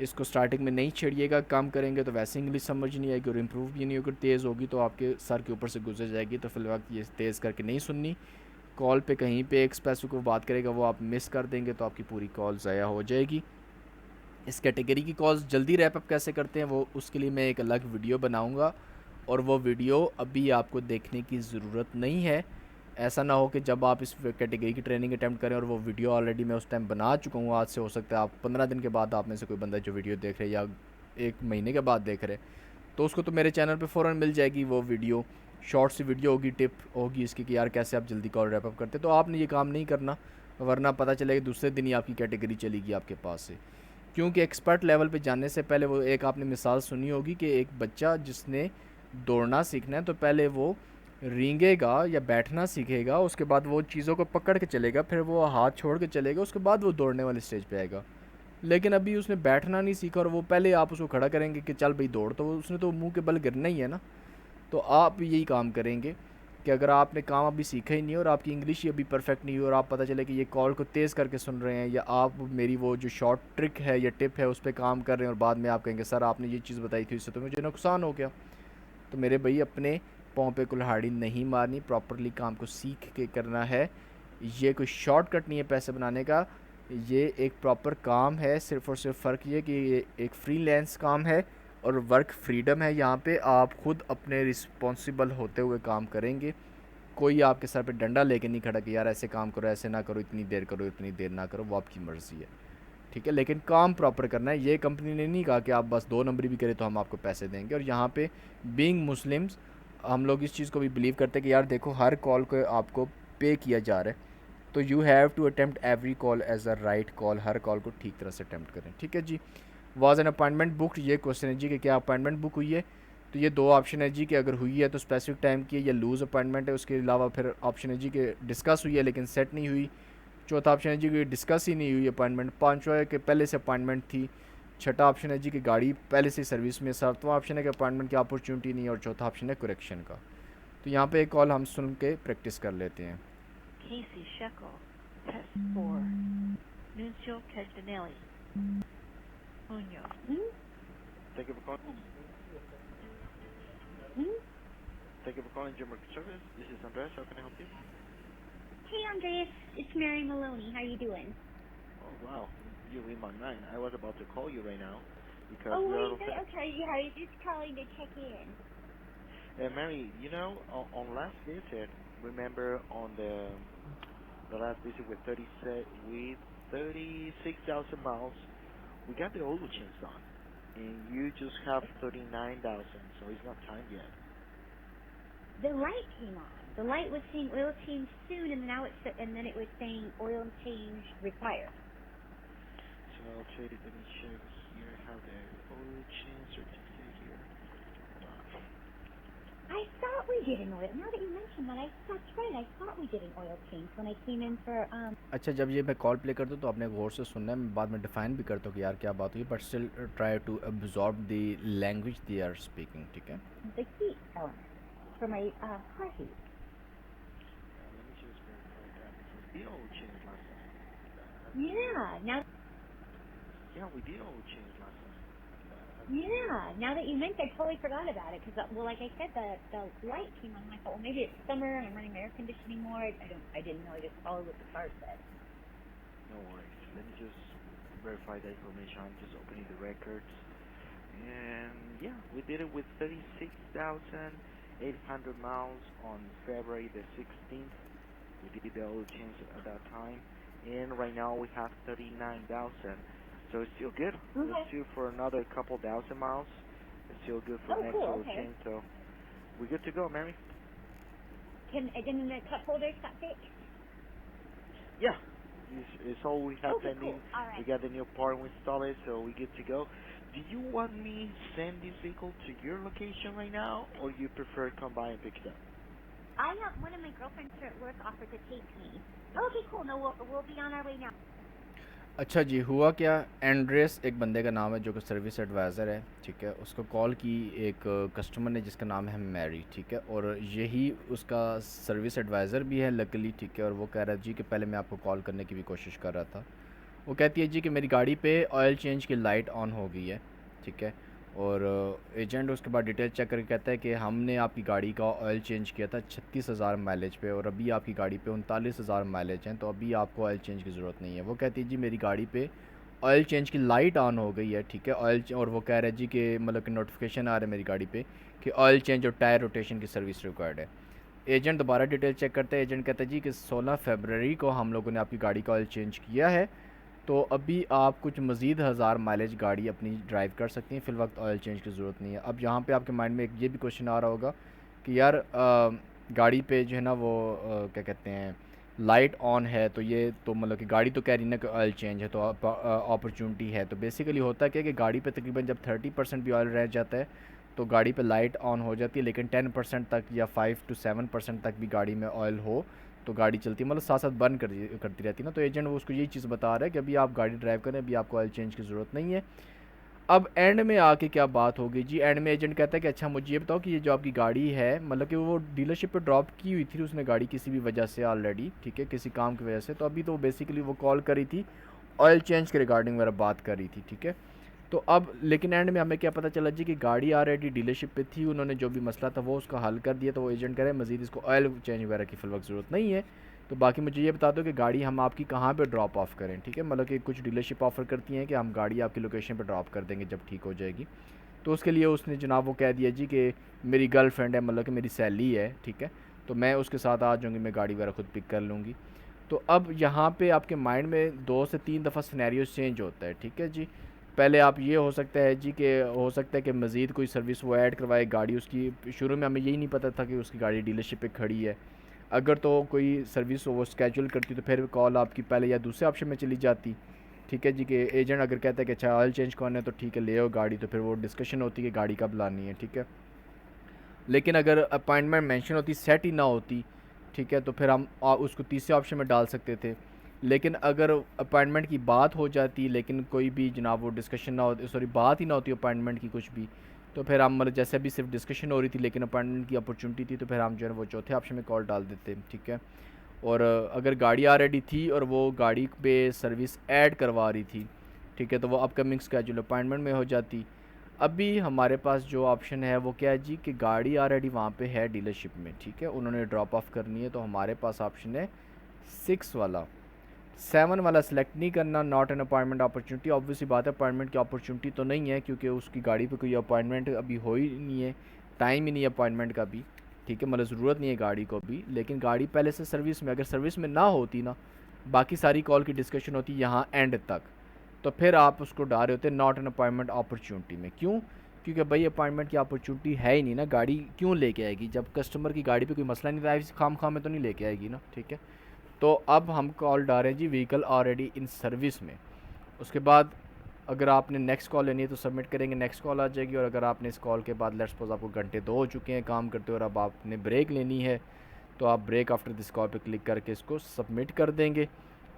Speaker 1: इसको स्टार्टिंग में नहीं छेड़िएगा, काम करेंगे तो वैसे इंग्लिश समझ नहीं आएगी और इम्प्रूव भी नहीं होगी, तेज़ होगी तो आपके सर के ऊपर से गुजर जाएगी। तो फिल वक्त ये तेज़ करके नहीं सुननी। कॉल पे कहीं पे एक स्पेसिफिक बात करेगा वो आप मिस कर देंगे तो आपकी पूरी कॉल ज़ाया हो जाएगी। इस कैटेगरी की कॉल्स जल्दी रैप अप कैसे करते हैं वो उसके लिए मैं एक अलग वीडियो बनाऊंगा, और वो वीडियो अभी आपको देखने की ज़रूरत नहीं है। ऐसा ना हो कि जब आप इस कैटेगरी की ट्रेनिंग अटैम्प्ट करें और वो वीडियो ऑलरेडी मैं उस टाइम बना चुका हूँ, आज से हो सकता है आप 15 दिन के बाद आप में से कोई बंदा जो वीडियो देख रहे या 1 महीने के बाद देख रहे, तो उसको तो मेरे चैनल पे फ़ौरन मिल जाएगी वो वीडियो। शॉर्ट सी वीडियो होगी, टिप होगी इसकी कि यार कैसे आप जल्दी कॉल रैप अप करते। तो आपने ये काम नहीं करना, वरना पता चलेगा दूसरे दिन ही आपकी कैटेगरी चलेगी आपके पास से। क्योंकि एक्सपर्ट लेवल पे जाने से पहले वो एक आपने मिसाल सुनी होगी कि एक बच्चा जिसने दौड़ना सीखना है तो पहले वो रेंगेगा या बैठना सीखेगा, उसके बाद वो चीज़ों को पकड़ के चलेगा, फिर वो हाथ छोड़ के चलेगा, उसके बाद वो दौड़ने वाले स्टेज पे आएगा। लेकिन अभी उसने बैठना नहीं सीखा और वो पहले आप उसको खड़ा करेंगे कि चल भाई दौड़, तो उसने तो मुंह के बल गिरना ही है ना। तो आप यही काम करेंगे कि अगर आपने काम अभी सीखा ही नहीं और आपकी इंग्लिश ही अभी परफेक्ट नहीं हुई और आप पता चले कि ये कॉल को तेज़ करके सुन रहे हैं, या आप मेरी वो जो शॉर्ट ट्रिक है या टिप है उस पर काम कर रहे हैं और बाद में आप कहेंगे सर आपने ये चीज़ बताई थी इससे तो मुझे नुकसान हो गया, तो मेरे भाई अपने पाँव पे कुल्हाड़ी नहीं मारनी, प्रॉपरली काम को सीख के करना है। ये कोई शॉर्टकट नहीं है पैसे बनाने का, ये एक प्रॉपर काम है। सिर्फ़ और सिर्फ फ़र्क ये कि ये एक फ्रीलांस काम है और वर्क फ्रीडम है। यहाँ पे आप खुद अपने रिस्पॉन्सिबल होते हुए काम करेंगे। कोई आपके सर पे डंडा लेके नहीं खड़ा कि यार ऐसे काम करो, ऐसे ना करो, इतनी देर करो, इतनी देर ना करो, वो आपकी मर्ज़ी है, ठीक है। लेकिन काम प्रॉपर करना है। ये कंपनी ने नहीं कहा कि आप बस 2 नंबरी भी करें तो हम आपको पैसे देंगे। और यहाँ पे बीइंग मुस्लिम्स हम लोग इस चीज़ को भी बिलीव करते हैं कि यार देखो हर कॉल को आपको पे किया जा रहा है, तो you have to attempt every call as a right call. हर कॉल को ठीक तरह से अटेम्प्ट करें, ठीक है जी। वाज एन अपॉइंटमेंट बुक, ये क्वेश्चन है जी कि क्या अपॉइंटमेंट बुक हुई है। तो ये 2 ऑप्शन है जी कि अगर हुई है तो स्पेसिफिक टाइम की है या लूज़ अपॉइंटमेंट है। उसके अलावा फिर ऑप्शन है जी कि डिस्कस हुई है लेकिन सेट नहीं हुई। चौथा ऑप्शन है जी कि डिस्कस ही नहीं हुई अपॉइंटमेंट। पांचवा है कि पहले से अपॉइंटमेंट थी। छठा ऑप्शन है जी कि गाड़ी पहले से सर्विस में। सातवां ऑप्शन है कि अपॉइंटमेंट की अपॉर्चुनिटी नहीं है। और चौथा ऑप्शन है करेक्शन का। तो यहाँ पे एक कॉल हम सुन के प्रैक्टिस कर लेते हैं।
Speaker 2: Casey Shekel, test 4. Nuncio Castanelli. Munoz.
Speaker 3: Thank you for calling. Thank you for calling Jim Market Service. This is Andres. How can I help you?
Speaker 4: Hey Andreas, it's Mary Maloney. How you doing?
Speaker 3: Oh wow, you read my mind. I was about to call you right now because
Speaker 4: Oh,
Speaker 3: we are
Speaker 4: wait, okay, yeah, I was just calling to check in.
Speaker 3: Mary, you know, on last visit, remember on the last visit with 36,000 miles, we got the oil change done, and you just have 39,000, so it's not time yet.
Speaker 4: The light came on. The light was saying oil change soon, and now and then it was saying oil change required.
Speaker 3: So I'll trade it. Let me check here. I have the oil change certificate here. Hold on.
Speaker 4: I thought we did an oil. Now that you mention that, that's right. I thought we did an oil change when I came in for
Speaker 1: अच्छा, जब ये मैं call play करता हूँ तो आपने गौर से सुनना है। मैं बाद में डिफाइन भी करता हूँ कि यार क्या बात हुई, but still try to absorb the language they are speaking, ठीक है।
Speaker 4: the heat element for my car heat.
Speaker 3: Let me just verify that because we did oil change last time.
Speaker 4: Yeah. Now.
Speaker 3: Yeah, we did oil change last time.
Speaker 4: Yeah, now that you mentioned, I totally forgot about it because, well, like I said, the light came on. And I thought, well, maybe it's summer and I'm running air conditioning more. I didn't know. I just followed what the car said.
Speaker 3: No worries. Let me just verify that information. I'm just opening the records. And yeah, we did it with 36,800 miles on February the 16th. We did the oil change at that time. And right now we have 39,000. So it's still good.
Speaker 4: Okay.
Speaker 3: Let's do for another couple thousand miles. It's still good for next
Speaker 4: cool.
Speaker 3: oil
Speaker 4: Okay.
Speaker 3: change. So we're good to go, Mary.
Speaker 4: And then the cup holders got fixed?
Speaker 3: Yeah. It's all we have
Speaker 4: Okay,
Speaker 3: pending.
Speaker 4: cool. All right.
Speaker 3: We got the new part, we installed it, so we're good to go. Do you want me send this vehicle to your location right now, or you prefer come by and pick it up?
Speaker 4: I have one of my girlfriends here at work offered to take me. Okay, cool. No, we'll be on our way now.
Speaker 1: अच्छा जी, हुआ क्या, Andreas एक बंदे का नाम है जो कि सर्विस एडवाइज़र है, ठीक है। उसको कॉल की एक कस्टमर ने जिसका नाम है मैरी, ठीक है। और यही उसका सर्विस एडवाइज़र भी है लकीली, ठीक है। और वो कह रहा है जी कि पहले मैं आपको कॉल करने की भी कोशिश कर रहा था वो कहती है जी कि मेरी गाड़ी पे ऑयल चेंज की लाइट ऑन हो गई है, ठीक है। और एजेंट उसके बाद डिटेल चेक करके कहता है कि हमने आपकी गाड़ी का ऑयल चेंज किया था 36,000 माइलेज पे, और अभी आपकी गाड़ी पे 39,000 माइलेज हैं, तो अभी आपको ऑयल चेंज की ज़रूरत नहीं है। वो कहती है जी मेरी गाड़ी पे ऑयल चेंज की लाइट ऑन हो गई है, ठीक है। और वो कह रहा है जी कि मतलब कि नोटिफिकेशन आ रहा है मेरी गाड़ी पे कि ऑयल चेंज और टायर रोटेशन की सर्विस रिक्वायर्ड है। एजेंट दोबारा डिटेल चेक करते हैं। एजेंट कहता है जी कि 16 फरवरी को हम लोगों ने आपकी गाड़ी का ऑयल चेंज किया है, तो अभी आप कुछ मज़ीद 1000 माइलेज गाड़ी अपनी ड्राइव कर सकती हैं, फ़िल वक्त ऑयल चेंज की ज़रूरत नहीं है। अब यहाँ पे आपके माइंड में एक ये भी क्वेश्चन आ रहा होगा कि यार गाड़ी पे जो है ना वो क्या कहते हैं लाइट ऑन है, तो ये तो मतलब कि गाड़ी तो कह रही ना कि ऑयल चेंज है, तो अपॉर्चुनिटी है। तो बेसिकली होता क्या है कि गाड़ी पे तकरीबन जब 30% भी ऑयल रह जाता है तो गाड़ी पे लाइट ऑन हो जाती है, लेकिन 10% तक या 5 to 7% तक भी गाड़ी में ऑयल हो तो गाड़ी चलती है, मतलब साथ साथ बंद करती रहती है ना। तो एजेंट वो उसको यही चीज़ बता रहा है कि अभी आप गाड़ी ड्राइव करें, अभी आपको ऑयल चेंज की ज़रूरत नहीं है। अब एंड में आके क्या बात होगी जी, एंड में एजेंट कहता है कि अच्छा मुझे ये बताओ कि ये जो आपकी गाड़ी है, मतलब कि वो डीलरशिप पे ड्रॉप की हुई थी उसने गाड़ी किसी भी वजह से ऑलरेडी, ठीक है, किसी काम की वजह से, तो अभी तो बेसिकली वो कॉल करी थी ऑयल चेंज के रिगार्डिंग मेरा बात कर रही थी, ठीक है। तो अब लेकिन एंड में हमें क्या पता चला जी कि गाड़ी ऑलरेडी डीलरशिप पे थी, उन्होंने जो भी मसला था वो उसका हल कर दिया, तो वो एजेंट कह रहे हैं मज़ीद इसको ऑयल चेंज वगैरह की फिल वक्त ज़रूरत नहीं है। तो बाकी मुझे ये बता दो कि गाड़ी हम आपकी कहाँ पे ड्रॉप ऑफ करें, ठीक है। मतलब कि कुछ डीलरशिप ऑफ़र करती हैं कि हम गाड़ी आपकी लोकेशन पे ड्रॉप कर देंगे जब ठीक हो जाएगी। तो उसके लिए उसने जनाब वो कह दिया जी कि मेरी गर्लफ्रेंड है, मतलब कि मेरी सहेली है, ठीक है, तो मैं उसके साथ आ जाऊँगी, मैं गाड़ी वगैरह खुद पिक कर लूँगी। तो अब यहाँ पे आपके माइंड में 2 से 3 दफ़ा सिनेरियो चेंज होता है, ठीक है जी। पहले आप ये हो सकता है जी कि हो सकता है कि मज़ीद कोई सर्विस वो ऐड करवाए गाड़ी उसकी। शुरू में हमें यही नहीं पता था कि उसकी गाड़ी डीलरशिप पे खड़ी है। अगर तो कोई सर्विस वो स्केड्यूल करती तो फिर कॉल आपकी पहले या दूसरे ऑप्शन में चली जाती, ठीक है जी। कि एजेंट अगर कहता है कि अच्छा ऑयल चेंज करना है तो ठीक है ले आओ गाड़ी, तो फिर वो डिस्कशन होती है कि गाड़ी कब लानी है, ठीक है। लेकिन अगर अपॉइंटमेंट मेंशन होती, सेट ही ना होती, ठीक है, तो फिर हम उसको तीसरे ऑप्शन में डाल सकते थे। लेकिन अगर अपॉइंटमेंट की बात हो जाती लेकिन कोई भी जनाब वो डिस्कशन ना होती, सॉरी बात ही ना होती अपॉइंटमेंट की कुछ भी, तो फिर हम मतलब जैसे अभी सिर्फ डिस्कशन हो रही थी लेकिन अपॉइंटमेंट की अपॉर्चुनिटी थी, तो फिर हम जो है वो चौथे ऑप्शन में कॉल डाल देते, ठीक है। और अगर गाड़ी ऑलरेडी थी और वो गाड़ी पे सर्विस ऐड करवा रही थी, ठीक है, तो वो अपकमिंग स्केड्यूल अपॉइंटमेंट में हो जाती। अभी हमारे पास जो ऑप्शन है वो क्या है जी कि गाड़ी ऑलरेडी वहाँ पे है डीलरशिप में, ठीक है, उन्होंने ड्रॉप ऑफ करनी है, तो हमारे पास ऑप्शन है 6 वाला। 7 वाला सेलेक्ट नहीं करना, not an appointment opportunity. Obviously बात है अपॉइंटमेंट की अपॉर्चुनिटी तो नहीं है क्योंकि उसकी गाड़ी पे कोई अपॉइंटमेंट अभी हो ही नहीं है, टाइम ही नहीं है अपॉइंटमेंट का भी, ठीक है, मतलब ज़रूरत नहीं है गाड़ी को भी। लेकिन गाड़ी पहले से सर्विस में, अगर सर्विस में ना होती ना, बाकी सारी कॉल की डिस्कशन होती यहाँ एंड तक, तो फिर आप उसको डाल रहे होते नॉट एन अपॉइंटमेंट अपॉर्चुनिटी में। क्यों? क्योंकि भाई अपॉइंटमेंट की अपॉर्चुनिटी है ही नहीं ना, गाड़ी क्यों लेके आएगी जब कस्टमर की गाड़ी पे कोई मसला नहीं था, खाम खाम में तो नहीं लेके आएगी ना, ठीक है। तो अब हम कॉल डाल रहे हैं जी व्हीकल ऑलरेडी इन सर्विस में। उसके बाद अगर आपने नेक्स्ट कॉल लेनी है तो सबमिट करेंगे, नेक्स्ट कॉल आ जाएगी। और अगर आपने इस कॉल के बाद लेट्स सपोज आपको घंटे 2 हो चुके हैं काम करते और अब आपने ब्रेक लेनी है, तो आप ब्रेक आफ्टर दिस कॉल पे क्लिक करके इसको सबमिट कर देंगे,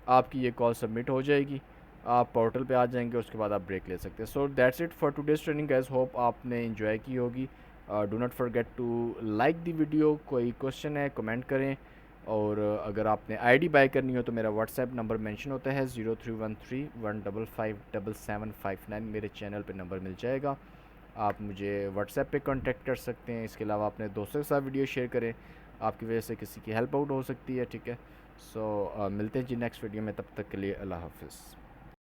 Speaker 1: आपकी ये कॉल सबमिट हो जाएगी, आप पोर्टल पे आ जाएंगे, उसके बाद आप ब्रेक ले सकते हैं। So that's it for today's training guys, hope आपने इन्जॉय की होगी। Do not forget to like the video. कोई क्वेश्चन है कमेंट करें, और अगर आपने आईडी बाय करनी हो तो मेरा व्हाट्सएप नंबर मेंशन होता है 0313155759, मेरे चैनल पे नंबर मिल जाएगा, आप मुझे व्हाट्सएप पे कांटेक्ट कर सकते हैं। इसके अलावा अपने दोस्तों के साथ वीडियो शेयर करें, आपकी वजह से किसी की हेल्प आउट हो सकती है, ठीक है। सो मिलते हैं जी नेक्स्ट वीडियो में, तब तक के लिए अल्लाह हाफिज़।